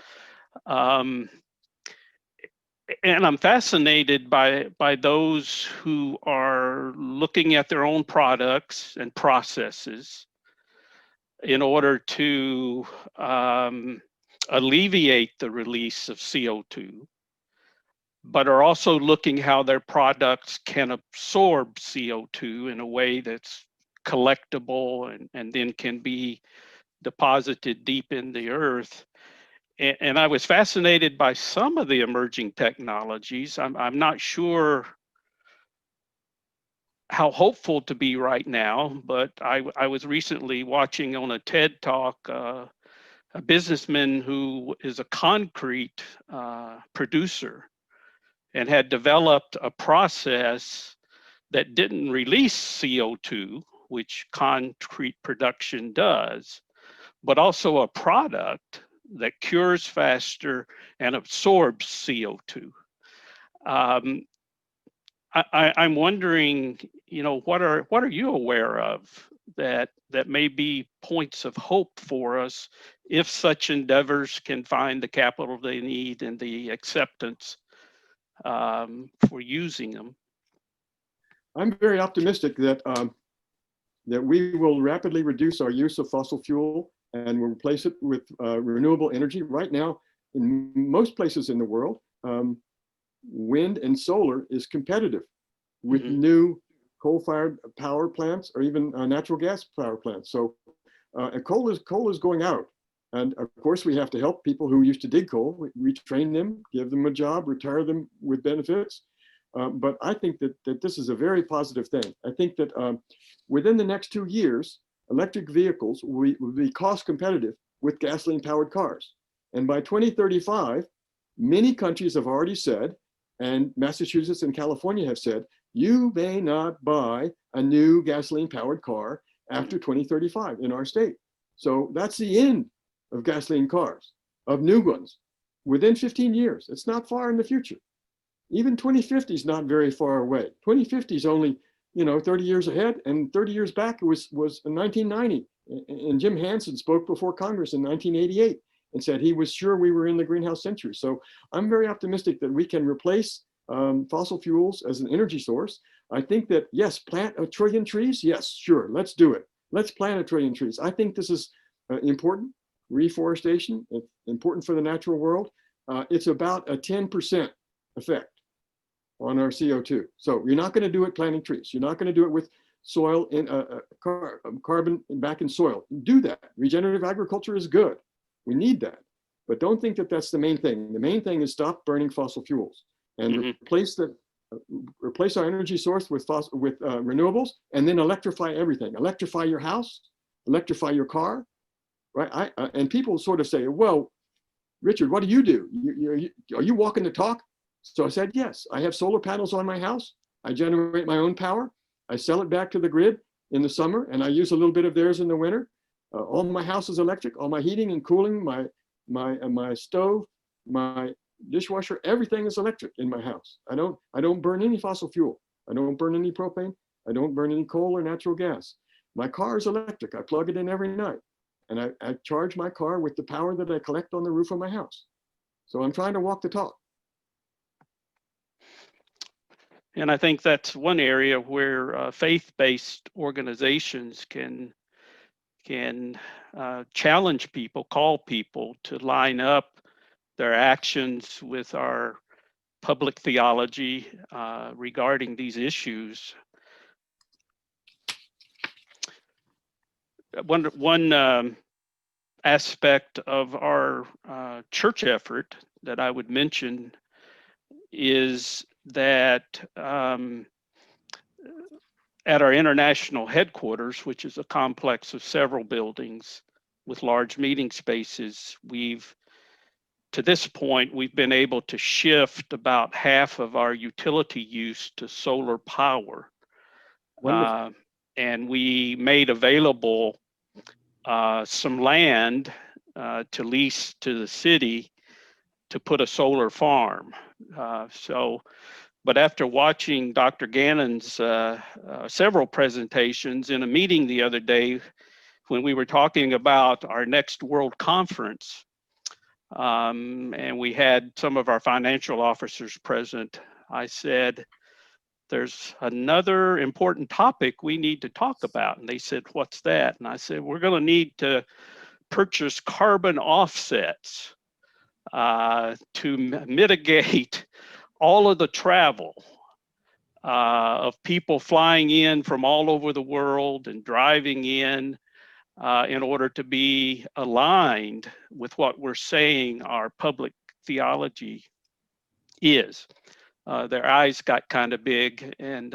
and I'm fascinated by those who are looking at their own products and processes in order to alleviate the release of CO2, but are also looking how their products can absorb CO2 in a way that's collectible and then can be deposited deep in the earth. And I was fascinated by some of the emerging technologies. I'm not sure how hopeful to be right now, but I was recently watching on a TED Talk a businessman who is a concrete producer and had developed a process that didn't release CO2, which concrete production does, but also a product that cures faster and absorbs CO2. I'm wondering, what are you aware of that may be points of hope for us if such endeavors can find the capital they need and the acceptance for using them? I'm very optimistic that that we will rapidly reduce our use of fossil fuel and will replace it with renewable energy. Right now, in most places in the world, wind and solar is competitive with new coal-fired power plants or even natural gas power plants. So coal is going out. And of course, we have to help people who used to dig coal, retrain them, give them a job, retire them with benefits. But I think that this is a very positive thing. I think that within the next 2 years, electric vehicles will be cost competitive with gasoline-powered cars. And by 2035, many countries have already said, and Massachusetts and California have said, you may not buy a new gasoline-powered car after 2035 in our state. So that's the end of gasoline cars, of new ones, within 15 years. It's not far in the future. Even 2050 is not very far away. 2050 is only, 30 years ahead, and 30 years back it was in 1990. And Jim Hansen spoke before Congress in 1988 and said he was sure we were in the greenhouse century. So I'm very optimistic that we can replace fossil fuels as an energy source. I think that, yes, plant 1 trillion trees. Yes, sure, let's do it. Let's plant 1 trillion trees. I think this is important. Reforestation, it's important for the natural world. It's about a 10% effect on our CO2. So you're not going to do it planting trees. You're not going to do it with soil in carbon back in soil. Do that. Regenerative agriculture is good. We need that. But don't think that that's the main thing. The main thing is stop burning fossil fuels and replace our energy source with renewables, and then electrify everything. Electrify your house, electrify your car, right? And people sort of say, well, Richard, what do you do? Are you walking the talk? So I said, yes, I have solar panels on my house. I generate my own power. I sell it back to the grid in the summer, and I use a little bit of theirs in the winter. All my house is electric. All my heating and cooling, my stove, my dishwasher, everything is electric in my house. I don't burn any fossil fuel. I don't burn any propane. I don't burn any coal or natural gas. My car is electric. I plug it in every night, and I charge my car with the power that I collect on the roof of my house. So I'm trying to walk the talk. And I think that's one area where faith-based organizations can challenge people, call people to line up their actions with our public theology regarding these issues. One aspect of our church effort that I would mention is that at our international headquarters, which is a complex of several buildings with large meeting spaces, to this point, we've been able to shift about half of our utility use to solar power. And we made available some land to lease to the city to put a solar farm. But after watching Dr. Gannon's several presentations in a meeting the other day, when we were talking about our next World Conference, and we had some of our financial officers present, I said, there's another important topic we need to talk about. And they said, what's that? And I said, we're going to need to purchase carbon offsets to mitigate all of the travel of people flying in from all over the world and driving in order to be aligned with what we're saying our public theology is. Their eyes got kind of big, and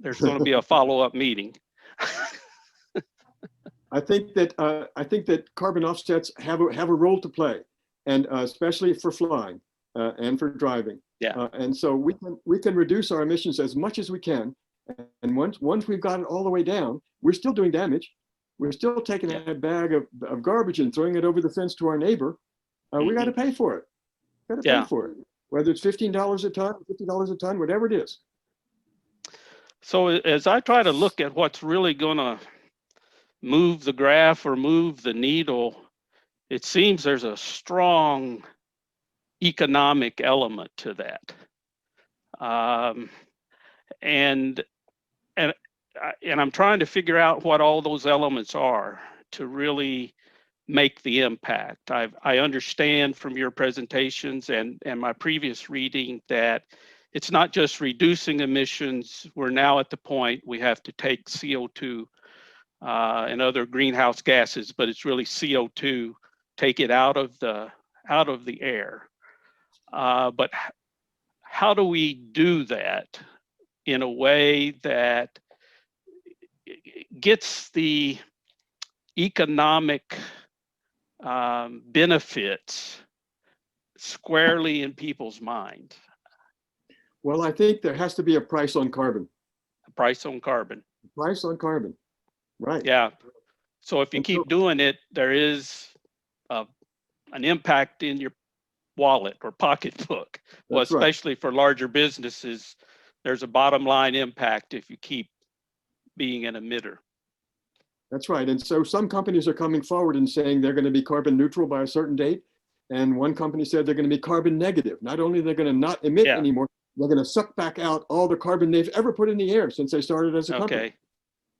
there's going to be a follow-up meeting. I think that carbon offsets have a role to play, and especially for flying and for driving. Yeah. And so we can reduce our emissions as much as we can. And once we've got it all the way down, we're still doing damage. We're still taking a bag of garbage and throwing it over the fence to our neighbor. We got to pay for it. Got to pay for it. Whether it's $15 a ton, $50 a ton, whatever it is. So as I try to look at what's really going to move the graph or move the needle, it seems there's a strong economic element to that. And I'm trying to figure out what all those elements are to really make the impact. I understand from your presentations and my previous reading that it's not just reducing emissions. We're now at the point we have to take CO2 and other greenhouse gases, but it's really CO2, take it out of the air. But how do we do that in a way that gets the economic benefits squarely in people's minds? Well, I think there has to be a price on carbon. A price on carbon. Price on carbon, right? Yeah. So if you keep doing it, there is an impact in your wallet or pocketbook. Well, especially for larger businesses, there's a bottom line impact if you keep being an emitter. That's right. And so some companies are coming forward and saying they're going to be carbon neutral by a certain date. And one company said they're going to be carbon negative. Not only are they going to not emit anymore, they're going to suck back out all the carbon they've ever put in the air since they started as a company. Okay.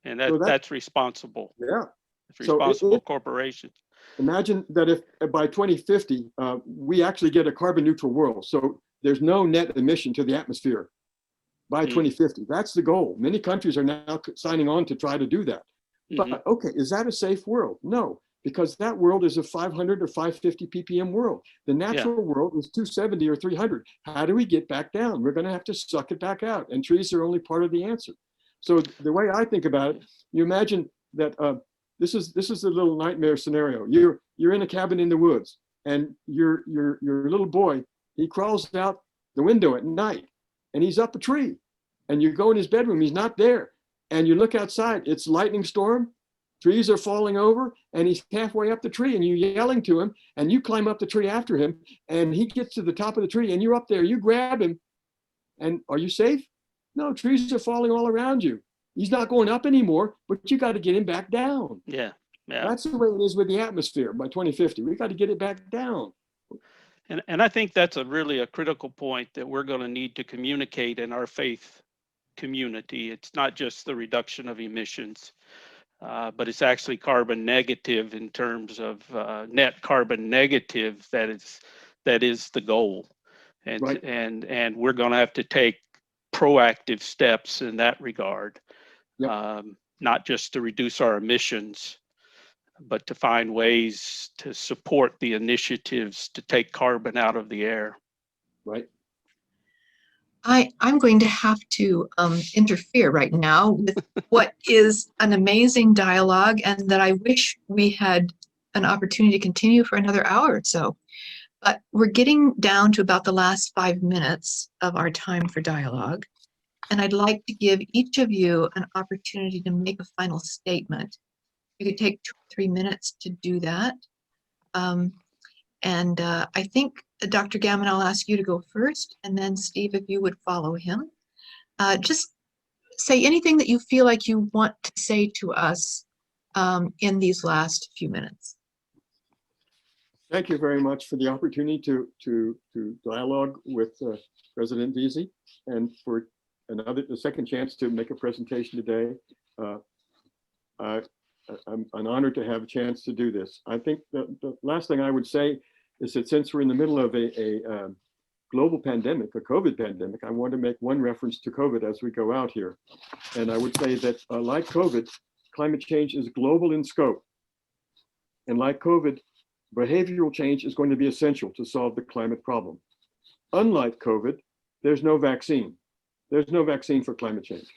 And that's responsible. Yeah. It's responsible corporations. Imagine that if by 2050, we actually get a carbon neutral world. So there's no net emission to the atmosphere by 2050. That's the goal. Many countries are now signing on to try to do that. But okay, is that a safe world? No, because that world is a 500 or 550 ppm world. The natural world is 270 or 300. How do we get back down? We're going to have to suck it back out, and trees are only part of the answer. So the way I think about it, you imagine that this is the little nightmare scenario. You're in a cabin in the woods, and your little boy, he crawls out the window at night, and he's up a tree, and you go in his bedroom, he's not there. And you look outside, it's lightning storm, trees are falling over, and he's halfway up the tree, and you're yelling to him, and you climb up the tree after him, and he gets to the top of the tree, and you're up there, you grab him, and are you safe? No, trees are falling all around you. He's not going up anymore, but you got to get him back down. Yeah. That's the way it is with the atmosphere by 2050. We got to get it back down. And I think that's really a critical point that we're going to need to communicate in our faith community. It's not just the reduction of emissions, but it's actually carbon negative in terms of net carbon negative. That is the goal, and we're going to have to take proactive steps in that regard, not just to reduce our emissions, but to find ways to support the initiatives to take carbon out of the air. Right. I'm going to have to interfere right now with what is an amazing dialogue, and that I wish we had an opportunity to continue for another hour or so. But we're getting down to about the last 5 minutes of our time for dialogue. And I'd like to give each of you an opportunity to make a final statement. You could take 2 or 3 minutes to do that. I think, Dr. Gammon, I'll ask you to go first, and then Steve, if you would follow him. Just say anything that you feel like you want to say to us in these last few minutes. thank you very much for the opportunity to dialogue with President Veazey, and for the second chance to make a presentation today. I'm an honor to have a chance to do this. I think the last thing I would say is that since we're in the middle of a global pandemic, a COVID pandemic, I want to make one reference to COVID as we go out here. And I would say that like COVID, climate change is global in scope. And like COVID, behavioral change is going to be essential to solve the climate problem. Unlike COVID, there's no vaccine. There's no vaccine for climate change.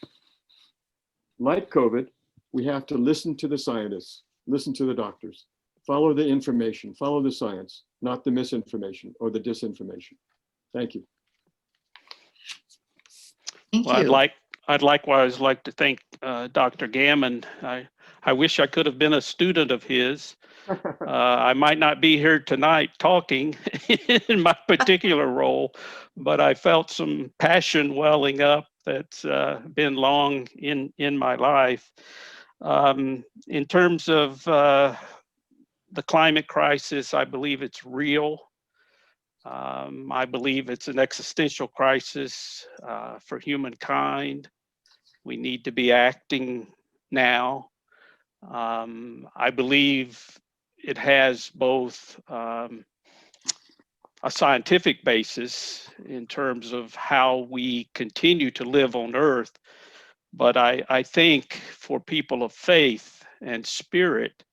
Like COVID, we have to listen to the scientists, listen to the doctors, follow the information, follow the science, not the misinformation or the disinformation. Thank you. Thank Well, you. I'd likewise like to thank Dr. Gammon. I wish I could have been a student of his. I might not be here tonight talking in my particular role, but I felt some passion welling up that's been long in my life. In terms of the climate crisis, I believe it's real. I believe it's an existential crisis for humankind. We need to be acting now. I believe it has both a scientific basis in terms of how we continue to live on Earth, but I think for people of faith and spirit,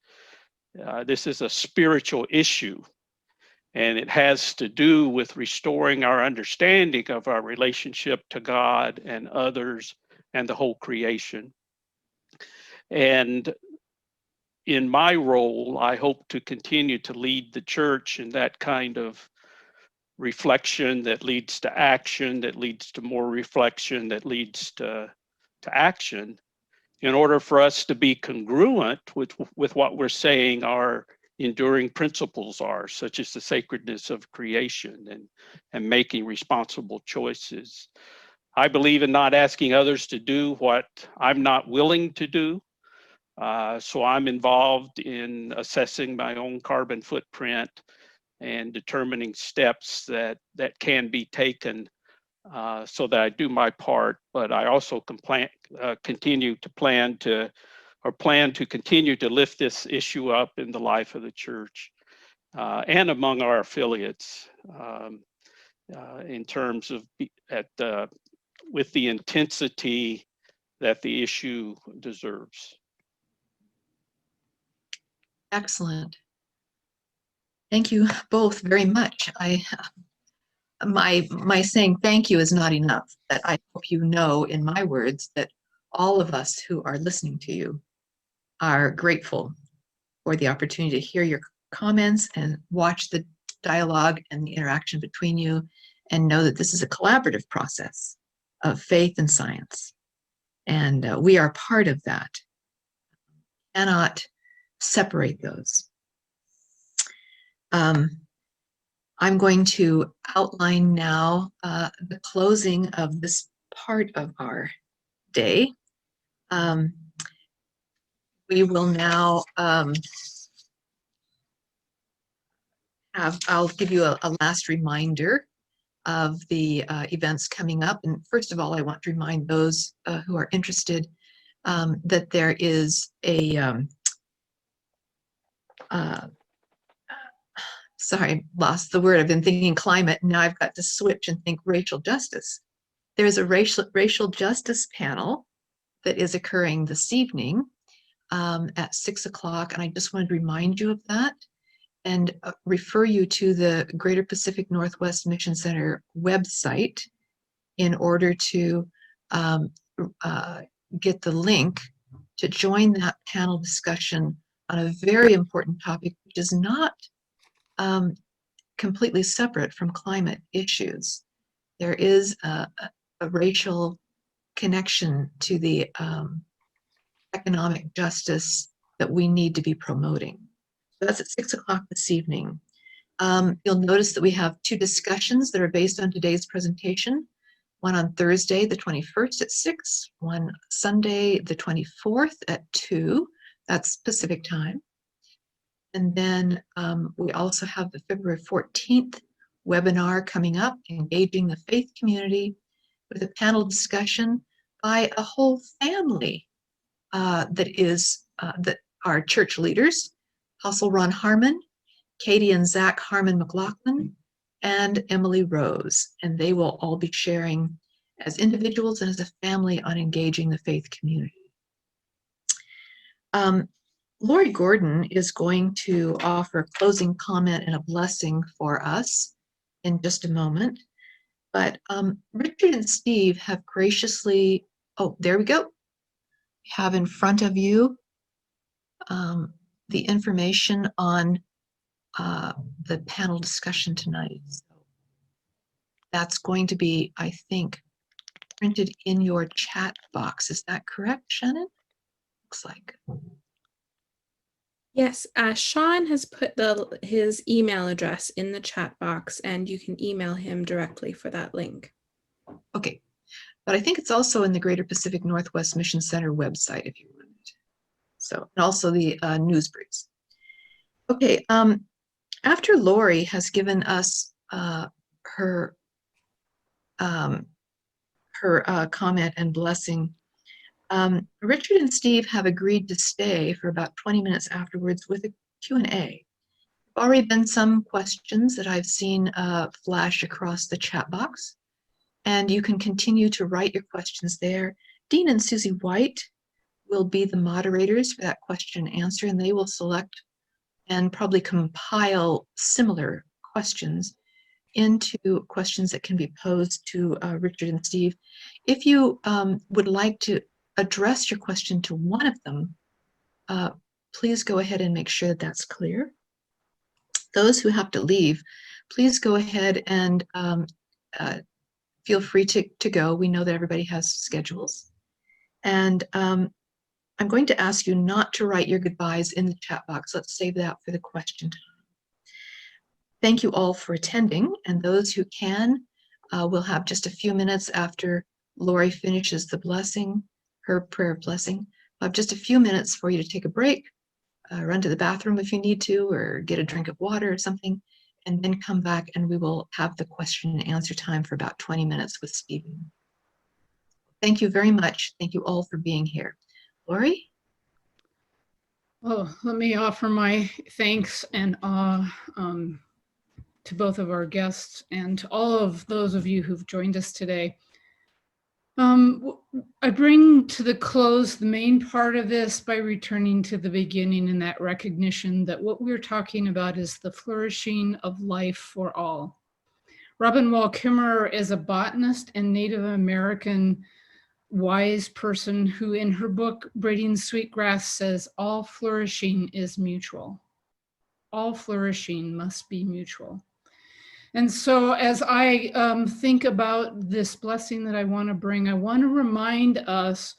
this is a spiritual issue. And it has to do with restoring our understanding of our relationship to God and others and the whole creation. And in my role, I hope to continue to lead the church in that kind of reflection that leads to action, that leads to more reflection, that leads to action, in order for us to be congruent with what we're saying our enduring principles are, such as the sacredness of creation and making responsible choices. I believe in not asking others to do what I'm not willing to do. So I'm involved in assessing my own carbon footprint and determining steps that can be taken so that I do my part. But I also can plan to continue to lift this issue up in the life of the church and among our affiliates in terms of with the intensity that the issue deserves. Excellent. Thank you both very much. My saying thank you is not enough. That I hope you know in my words that all of us who are listening to you are grateful for the opportunity to hear your comments and watch the dialogue and the interaction between you, and know that this is a collaborative process of faith and science. And we are part of that. Cannot separate those. I'm going to outline now the closing of this part of our day. We will now I'll give you a last reminder of the events coming up. And first of all, I want to remind those who are interested that there is a, sorry, I lost the word. I've been thinking climate, and now I've got to switch and think racial justice. There's a racial justice panel that is occurring this evening at 6 o'clock, and I just wanted to remind you of that and refer you to the Greater Pacific Northwest Mission Center website in order to get the link to join that panel discussion on a very important topic, which is not completely separate from climate issues. There is a racial connection to the economic justice that we need to be promoting. So that's at 6 o'clock this evening. You'll notice that we have two discussions that are based on today's presentation. One on Thursday, the 21st at 6, one Sunday, the 24th at 2. That's Pacific time. And then we also have the February 14th webinar coming up, Engaging the Faith Community, with a panel discussion by a whole family that are church leaders, Apostle Ron Harmon, Katie and Zach Harmon McLaughlin, and Emily Rose. And they will all be sharing as individuals and as a family on engaging the faith community. Lori Gordon is going to offer a closing comment and a blessing for us in just a moment. But Richard and Steve have graciously, oh, there we go. We have in front of you the information on the panel discussion tonight. So that's going to be, I think, printed in your chat box. Is that correct, Shannon? Looks like. Yes, Sean has put his email address in the chat box, and you can email him directly for that link. Okay, but I think it's also in the Greater Pacific Northwest Mission Center website if you want it. So, and also the news briefs. Okay, after Lori has given us her comment and blessing, Richard and Steve have agreed to stay for about 20 minutes afterwards with a Q&A. There have already been some questions that I've seen flash across the chat box, and you can continue to write your questions there. Dean and Susie White will be the moderators for that question and answer, and they will select and probably compile similar questions into questions that can be posed to Richard and Steve. If you would like to address your question to one of them, please go ahead and make sure that that's clear. Those who have to leave, please go ahead and feel free to go. We know that everybody has schedules. And I'm going to ask you not to write your goodbyes in the chat box. Let's save that for the question time. Thank you all for attending, and those who can, we'll have just a few minutes after Lori finishes the blessing, her prayer blessing. We'll have just a few minutes for you to take a break, run to the bathroom if you need to, or get a drink of water or something, and then come back and we will have the question and answer time for about 20 minutes with Stephen. Thank you very much. Thank you all for being here. Lori? Well, let me offer my thanks and awe to both of our guests and to all of those of you who've joined us today. I bring to the close the main part of this by returning to the beginning and that recognition that what we're talking about is the flourishing of life for all. Robin Wall Kimmerer is a botanist and Native American wise person who in her book, Braiding Sweetgrass, says all flourishing is mutual. All flourishing must be mutual. And so as I think about this blessing that I want to bring, I want to remind us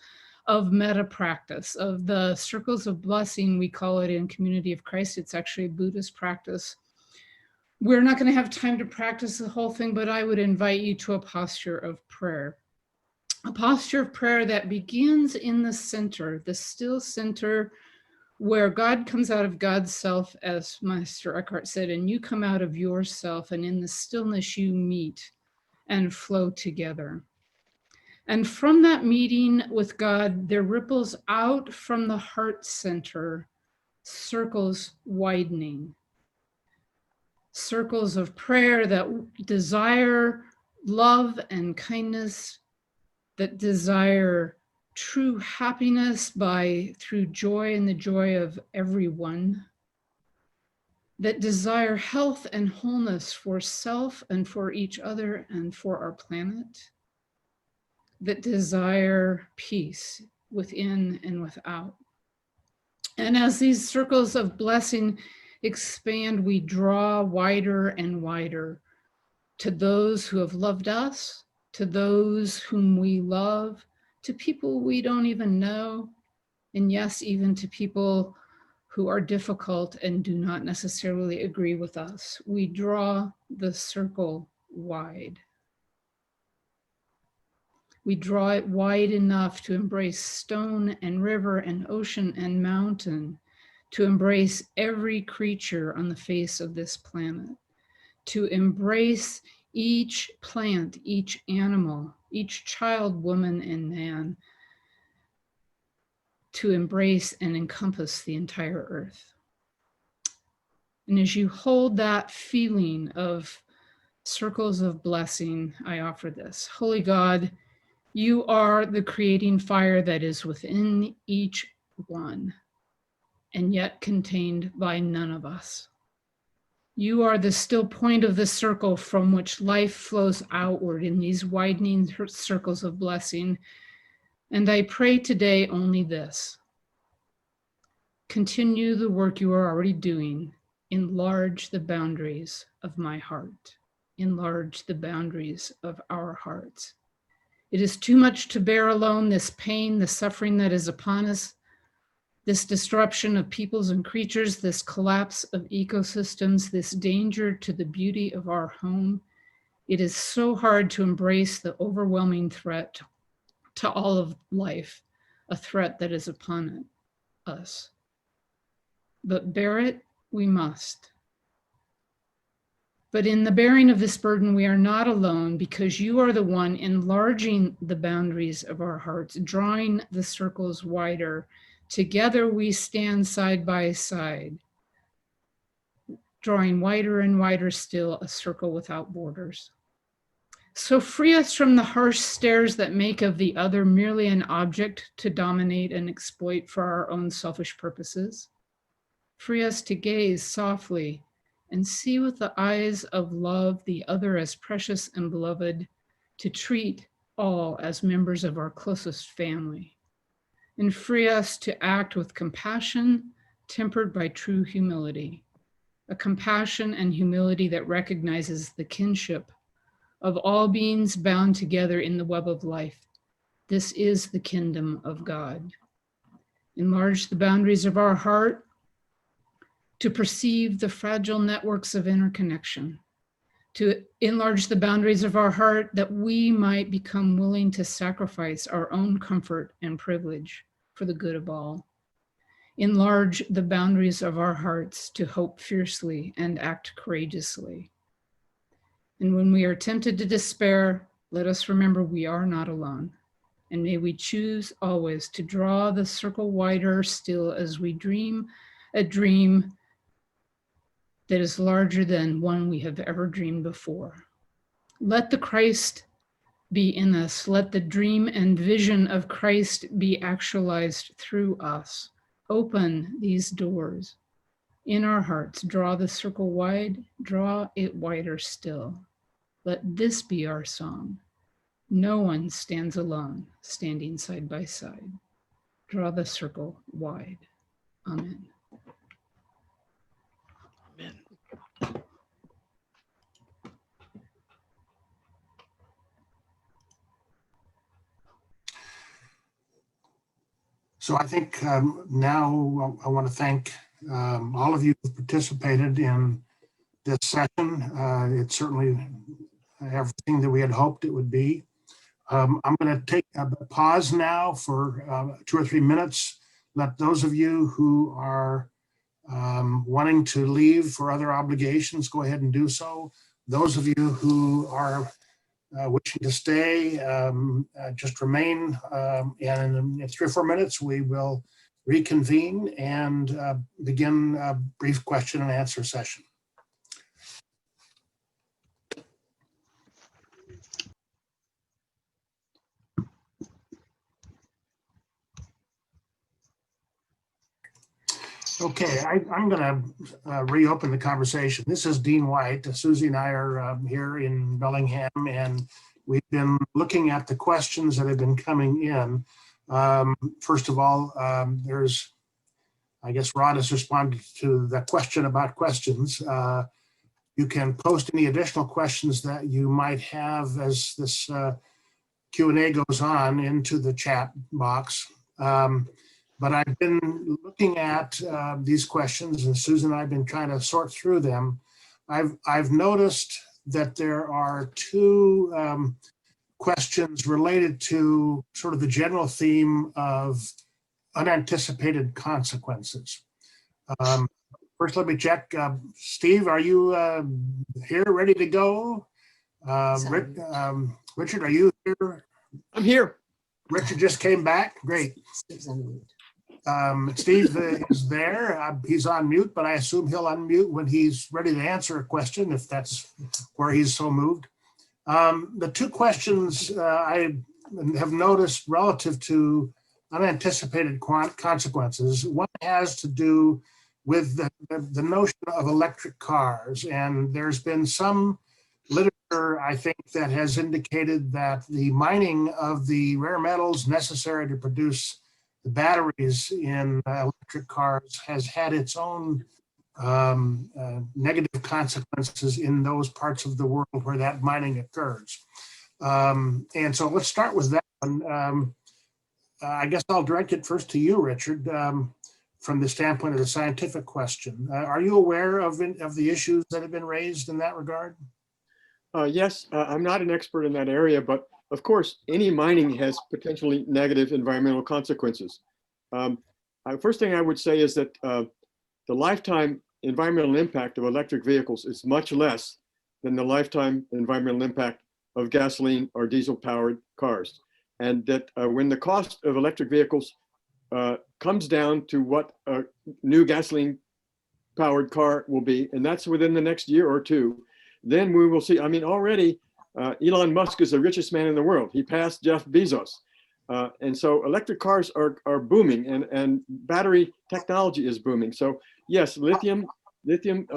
of meta practice, of the circles of blessing, we call it in Community of Christ. It's actually a Buddhist practice. We're not going to have time to practice the whole thing, but I would invite you to a posture of prayer. A posture of prayer that begins in the center, the still center, where God comes out of God's self, as Master Eckhart said, and you come out of yourself, and in the stillness you meet and flow together. And from that meeting with God, there ripples out from the heart center circles widening. Circles of prayer that desire love and kindness, that desire true happiness through joy and the joy of everyone, that desire health and wholeness for self and for each other and for our planet, that desire peace within and without. And as these circles of blessing expand, we draw wider and wider to those who have loved us, to those whom we love, to people we don't even know, and yes, even to people who are difficult and do not necessarily agree with us. We draw the circle wide. We draw it wide enough to embrace stone and river and ocean and mountain, to embrace every creature on the face of this planet, to embrace each plant, each animal, each child, woman, and man, to embrace and encompass the entire earth. And as you hold that feeling of circles of blessing, I offer this. Holy God, you are the creating fire that is within each one, and yet contained by none of us. You are the still point of the circle from which life flows outward in these widening circles of blessing. And I pray today only this: continue the work you are already doing. Enlarge the boundaries of my heart. Enlarge the boundaries of our hearts. It is too much to bear alone, this pain, the suffering that is upon us, this disruption of peoples and creatures, this collapse of ecosystems, this danger to the beauty of our home. It is so hard to embrace the overwhelming threat to all of life, a threat that is upon us. But bear it, we must. But in the bearing of this burden, we are not alone, because you are the one enlarging the boundaries of our hearts, drawing the circles wider. Together we stand side by side, drawing wider and wider still, a circle without borders. So free us from the harsh stares that make of the other merely an object to dominate and exploit for our own selfish purposes. Free us to gaze softly and see with the eyes of love the other as precious and beloved, to treat all as members of our closest family. And free us to act with compassion tempered by true humility, a compassion and humility that recognizes the kinship of all beings bound together in the web of life. This is the kingdom of God. Enlarge the boundaries of our heart to perceive the fragile networks of interconnection, to enlarge the boundaries of our heart that we might become willing to sacrifice our own comfort and privilege for the good of all. Enlarge the boundaries of our hearts to hope fiercely and act courageously. And when we are tempted to despair, let us remember we are not alone. And may we choose always to draw the circle wider still as we dream a dream that is larger than one we have ever dreamed before. Let the Christ be in us. Let the dream and vision of Christ be actualized through us. Open these doors in our hearts. Draw the circle wide, draw it wider still. Let this be our song. No one stands alone, standing side by side. Draw the circle wide. Amen. Amen. So I think now I want to thank all of you who participated in this session. It's certainly everything that we had hoped it would be. I'm going to take a pause now for 2 or 3 minutes. Let those of you who are wanting to leave for other obligations go ahead and do so. Those of you who are wishing to stay, just remain, and in 3 or 4 minutes we will reconvene and begin a brief question and answer session. Okay, I'm going to reopen the conversation. This is Dean White. Susie and I are here in Bellingham, and we've been looking at the questions that have been coming in. First of all, there's, I guess Rod has responded to the question about questions. You can post any additional questions that you might have as this Q&A goes on into the chat box. But I've been looking at these questions, and Susan and I have been trying to sort through them. I've noticed that there are 2 questions related to sort of the general theme of unanticipated consequences. First, let me check. Steve, are you here, ready to go? Richard, are you here? I'm here. Richard just came back. Great. Steve is there. He's on mute, but I assume he'll unmute when he's ready to answer a question, if that's where he's so moved. The two questions I have noticed relative to unanticipated consequences. One has to do with the notion of electric cars. And there's been some literature, I think, that has indicated that the mining of the rare metals necessary to produce the batteries in electric cars has had its own negative consequences in those parts of the world where that mining occurs. And so let's start with that one. I guess I'll direct it first to you, Richard, from the standpoint of the scientific question. Are you aware of the issues that have been raised in that regard? Yes, I'm not an expert in that area, but of course, any mining has potentially negative environmental consequences. First thing I would say is that the lifetime environmental impact of electric vehicles is much less than the lifetime environmental impact of gasoline or diesel-powered cars. And that when the cost of electric vehicles comes down to what a new gasoline-powered car will be, and that's within the next year or two, then we will see. I mean, already Elon Musk is the richest man in the world. He passed Jeff Bezos. And so electric cars are booming, and battery technology is booming. So yes, lithium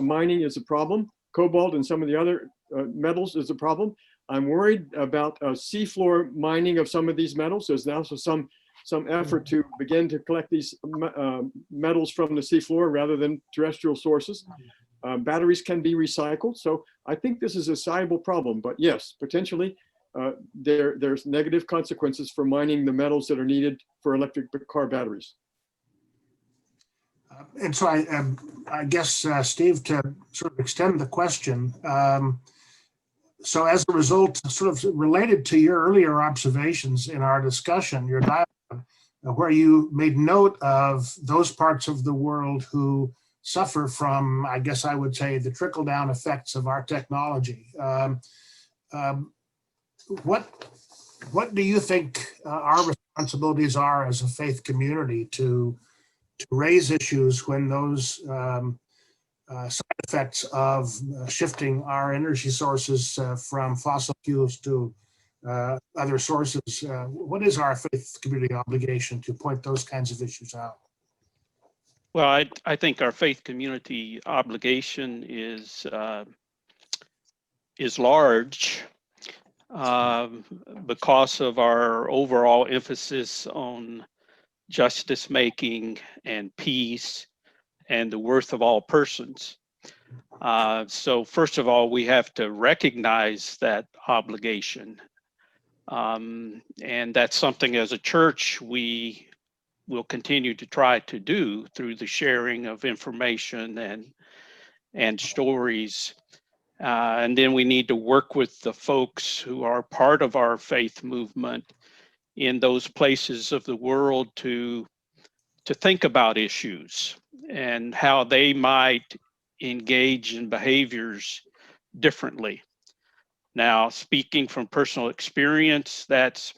mining is a problem. Cobalt and some of the other metals is a problem. I'm worried about seafloor mining of some of these metals. There's now some effort to begin to collect these metals from the seafloor rather than terrestrial sources. Batteries can be recycled. So I think this is a sizable problem, but yes, potentially there's negative consequences for mining the metals that are needed for electric car batteries. And so I guess, Steve, to sort of extend the question, so as a result, sort of related to your earlier observations in our discussion, your dialogue, where you made note of those parts of the world who suffer from, I guess I would say, the trickle-down effects of our technology. What do you think our responsibilities are as a faith community to raise issues when those side effects of shifting our energy sources from fossil fuels to other sources? What is our faith community obligation to point those kinds of issues out? Well, I think our faith community obligation is large because of our overall emphasis on justice making and peace and the worth of all persons. So first of all, we have to recognize that obligation. And that's something as a church we will continue to try to do through the sharing of information and stories. And then we need to work with the folks who are part of our faith movement in those places of the world to think about issues and how they might engage in behaviors differently. Now, speaking from personal experience, that's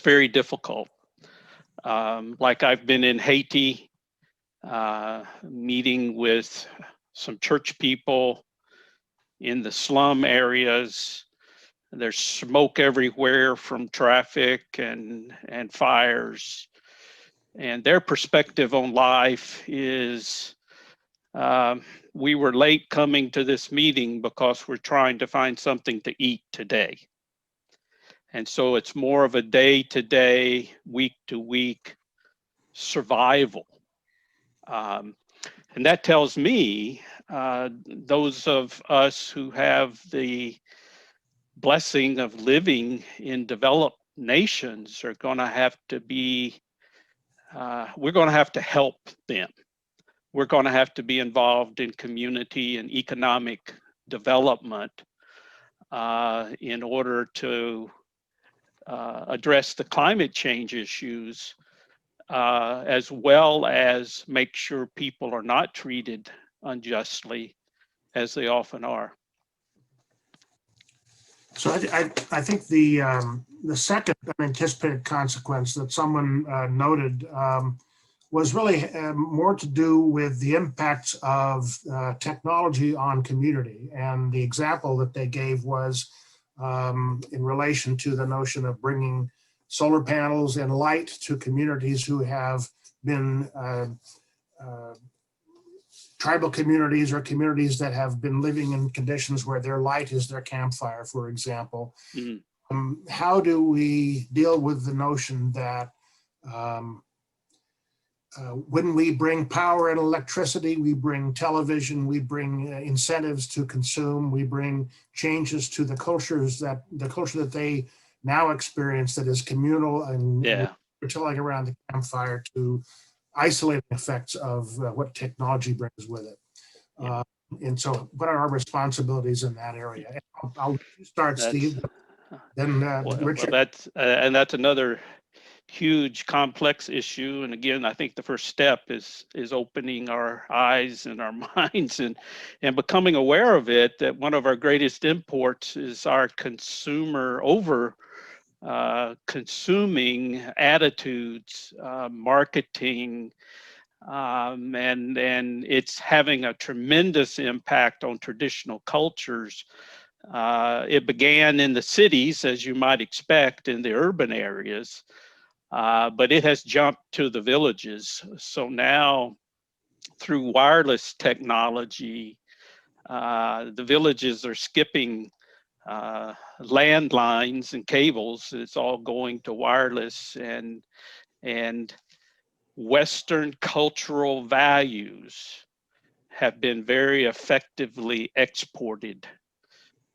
very difficult. Like I've been in Haiti, meeting with some church people in the slum areas. There's smoke everywhere from traffic and fires. And their perspective on life is, we were late coming to this meeting because we're trying to find something to eat today. And so it's more of a day-to-day, week-to-week survival. And that tells me, those of us who have the blessing of living in developed nations are going to have to be, we're going to have to help them. We're going to have to be involved in community and economic development in order to address the climate change issues as well as make sure people are not treated unjustly as they often are. So I think the second unanticipated consequence that someone noted was really more to do with the impacts of technology on community. And the example that they gave was in relation to the notion of bringing solar panels and light to communities who have been tribal communities or communities that have been living in conditions where their light is their campfire, for example. Mm-hmm. How do we deal with the notion that when we bring power and electricity, we bring television, we bring incentives to consume, we bring changes to the culture that they now experience that is communal, and we're chilling around the campfire to isolating effects of what technology brings with it. And so what are our responsibilities in that area? I'll start, Steve, then Richard. Well, that's another huge complex issue. And again, I think the first step is opening our eyes and our minds and becoming aware of it, that one of our greatest imports is our consumer consuming attitudes, marketing, and it's having a tremendous impact on traditional cultures. It began in the cities, as you might expect, in the urban areas, but it has jumped to the villages. So now, through wireless technology, the villages are skipping landlines and cables. It's all going to wireless, and Western cultural values have been very effectively exported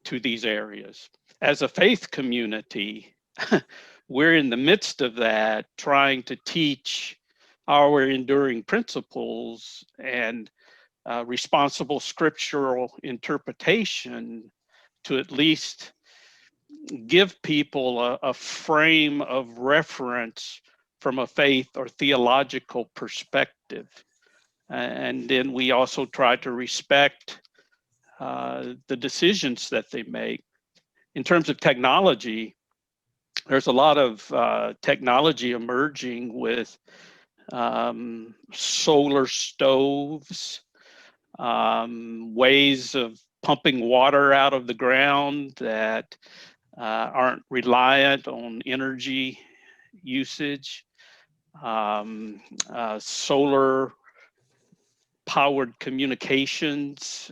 to these areas. As a faith community, we're in the midst of that, trying to teach our enduring principles and responsible scriptural interpretation to at least give people a frame of reference from a faith or theological perspective. And then we also try to respect the decisions that they make. In terms of technology, there's a lot of technology emerging with solar stoves, ways of pumping water out of the ground that aren't reliant on energy usage, solar powered communications.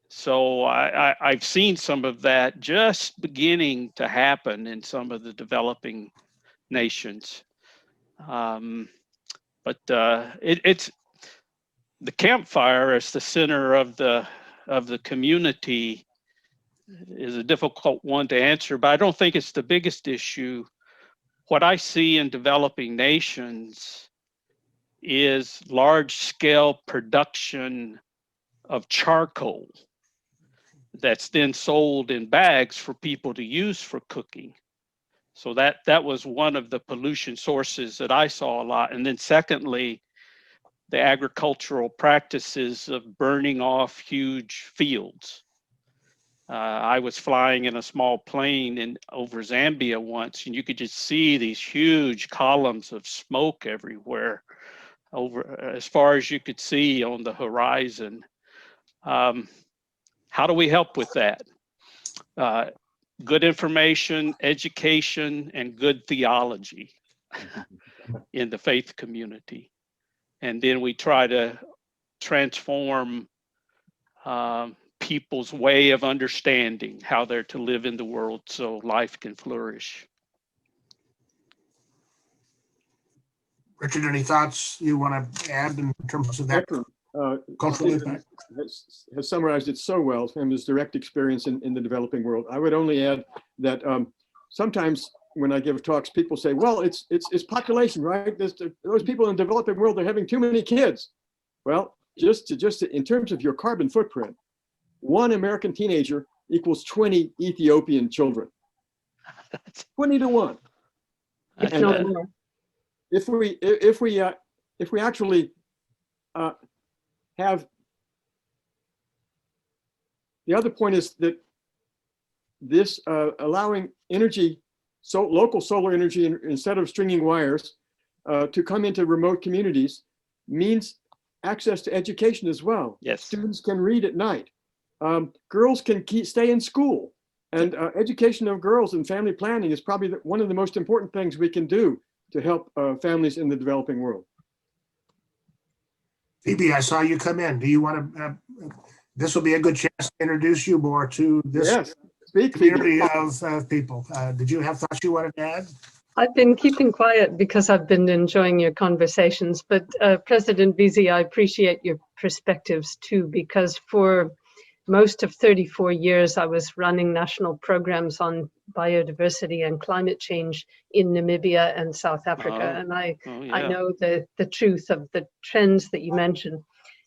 So I've seen some of that just beginning to happen in some of the developing nations. But it's the campfire as the center of the community is a difficult one to answer, but I don't think it's the biggest issue. What I see in developing nations is large-scale production of charcoal that's then sold in bags for people to use for cooking. So that was one of the pollution sources that I saw a lot. And then secondly, the agricultural practices of burning off huge fields. I was flying in a small plane over Zambia once, and you could just see these huge columns of smoke everywhere, over as far as you could see on the horizon. How do we help with that? Good information, education, and good theology in the faith community. And then we try to transform people's way of understanding how they're to live in the world so life can flourish. Richard, any thoughts you want to add in terms of that cultural impact? Has summarized it so well from his direct experience in the developing world. I would only add that sometimes when I give talks, people say, well, it's population, right? Those people in the developing world are having too many kids. Well, just in terms of your carbon footprint, one American teenager equals 20 Ethiopian children. 20 to 1. if we actually have, the other point is that this allowing energy, so local solar energy instead of stringing wires to come into remote communities means access to education as well. Yes. Students can read at night. Girls can stay in school, and education of girls and family planning is probably one of the most important things we can do to help families in the developing world. Phoebe, I saw you come in. Do you want to, this will be a good chance to introduce you more to this Yes, speak, Phoebe. community of people. Did you have thoughts you wanted to add? I've been keeping quiet because I've been enjoying your conversations, but President Veazey, I appreciate your perspectives too, because for most of 34 years, I was running national programs on biodiversity and climate change in Namibia and South Africa. And I know the truth of the trends that you mentioned.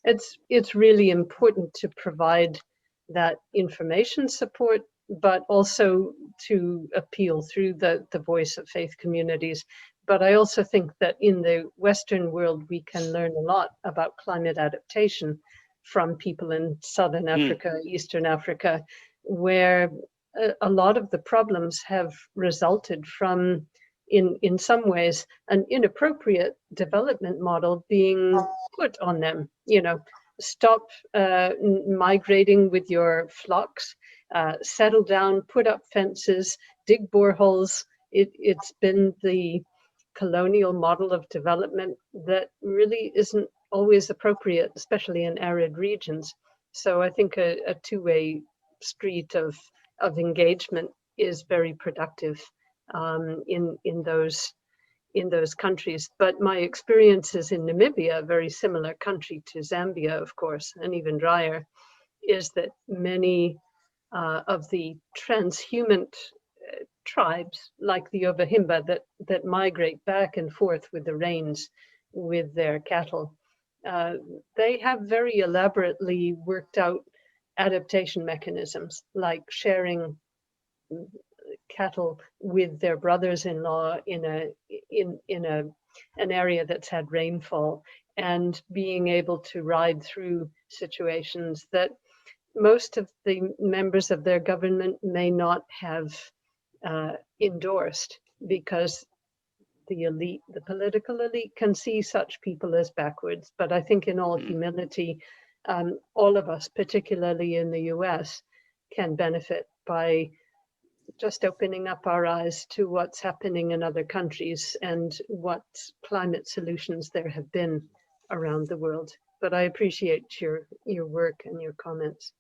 It's really important to provide that information support, but also to appeal through the voice of faith communities. But I also think that in the Western world, we can learn a lot about climate adaptation from people in Southern Africa, Eastern Africa, where a lot of the problems have resulted from, in some ways, an inappropriate development model being put on them. You know, stop migrating with your flocks, settle down, put up fences, dig boreholes. It's been the colonial model of development that really isn't always appropriate, especially in arid regions. So I think a two-way street of engagement is very productive in those countries. But my experiences in Namibia, a very similar country to Zambia, of course, and even drier, is that many of the transhuman tribes, like the Ovahimba, that migrate back and forth with the rains with their cattle, they have very elaborately worked out adaptation mechanisms, like sharing cattle with their brothers-in-law in an area that's had rainfall, and being able to ride through situations that most of the members of their government may not have endorsed, because the elite, the political elite, can see such people as backwards. But I think in all humility, all of us, particularly in the US, can benefit by just opening up our eyes to what's happening in other countries and what climate solutions there have been around the world. But I appreciate your work and your comments.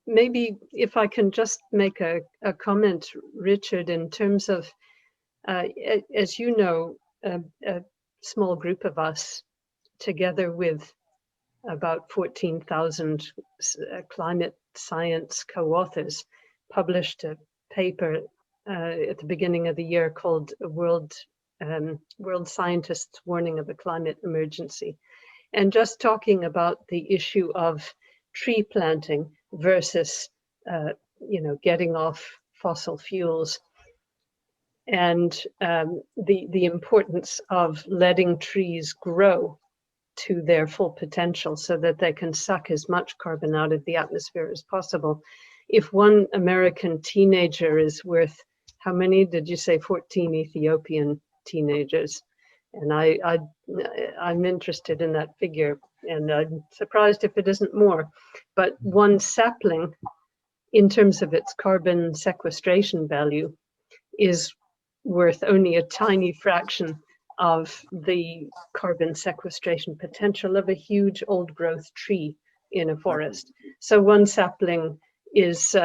Maybe if I can just make a comment, Richard, in terms of, as you know, a small group of us, together with about 14,000 climate science co-authors, published a paper at the beginning of the year called World Scientists Warning of a Climate Emergency, and just talking about the issue of tree planting versus getting off fossil fuels, and the importance of letting trees grow to their full potential so that they can suck as much carbon out of the atmosphere as possible. If one American teenager is worth, how many did you say? 14 Ethiopian teenagers. And I'm interested in that figure, and I'm surprised if it isn't more. But one sapling, in terms of its carbon sequestration value, is worth only a tiny fraction of the carbon sequestration potential of a huge old growth tree in a forest. So one sapling is,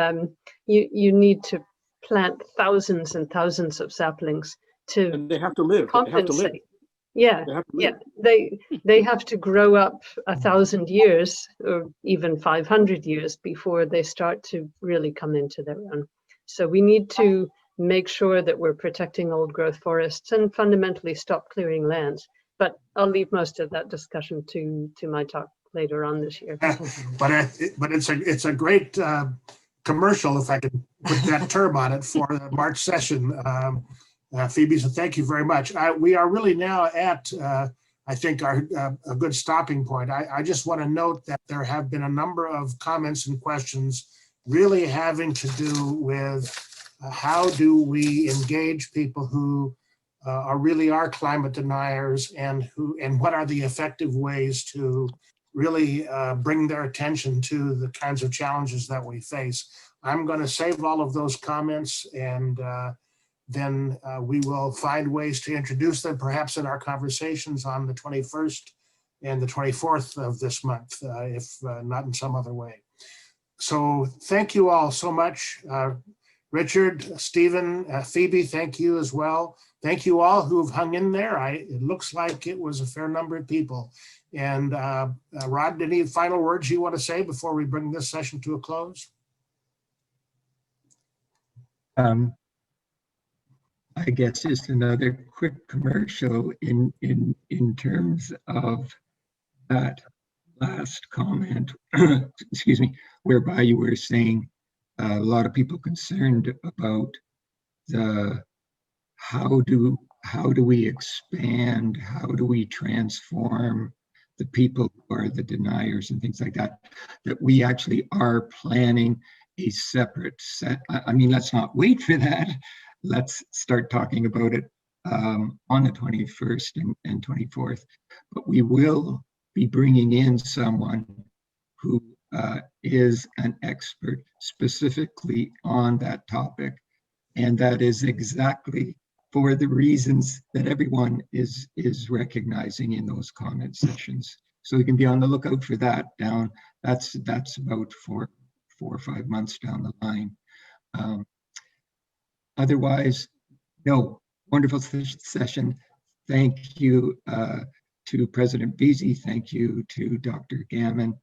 you need to plant thousands and thousands of saplings to and they have to live. compensate. They have to live. Yeah, They have to live. yeah. They have to grow up 1,000 years or even 500 years before they start to really come into their own. So we need to make sure that we're protecting old growth forests and fundamentally stop clearing lands. But I'll leave most of that discussion to my talk later on this year. But it's a great commercial, if I can put that term on it, for the March session. Phoebe, so thank you very much. We are really now at, I think, a good stopping point. I just want to note that there have been a number of comments and questions really having to do with how do we engage people who really are climate deniers, and what are the effective ways to really bring their attention to the kinds of challenges that we face. I'm going to save all of those comments, and then we will find ways to introduce them perhaps in our conversations on the 21st and the 24th of this month, if not in some other way. So thank you all so much. Richard, Stephen, Phoebe, thank you as well. Thank you all who have hung in there. It looks like it was a fair number of people. And Rod, any final words you want to say before we bring this session to a close? I guess just another quick commercial in terms of that last comment, excuse me, whereby you were saying a lot of people concerned about the how do we expand, how do we transform the people who are the deniers and things like that, that we actually are planning a separate set. I mean, let's not wait for that. Let's start talking about it on the 21st and 24th. But we will be bringing in someone who is an expert specifically on that topic. And that is exactly for the reasons that everyone is recognizing in those comment sections. So you can be on the lookout for that down. That's about four or 5 months down the line. Otherwise, no, wonderful session. Thank you to President Veazey. Thank you to Dr. Gammon.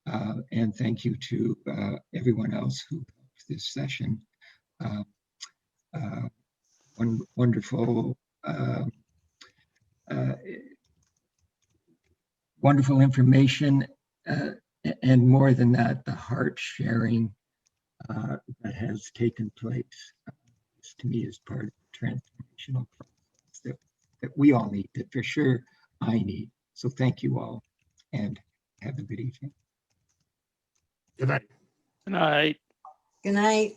And thank you to everyone else who helped this session. Wonderful, wonderful information, and more than that, the heart sharing that has taken place. This to me is part of the transformational process that we all need, that for sure I need. So thank you all, and have a good evening. Good night. Good night. Good night.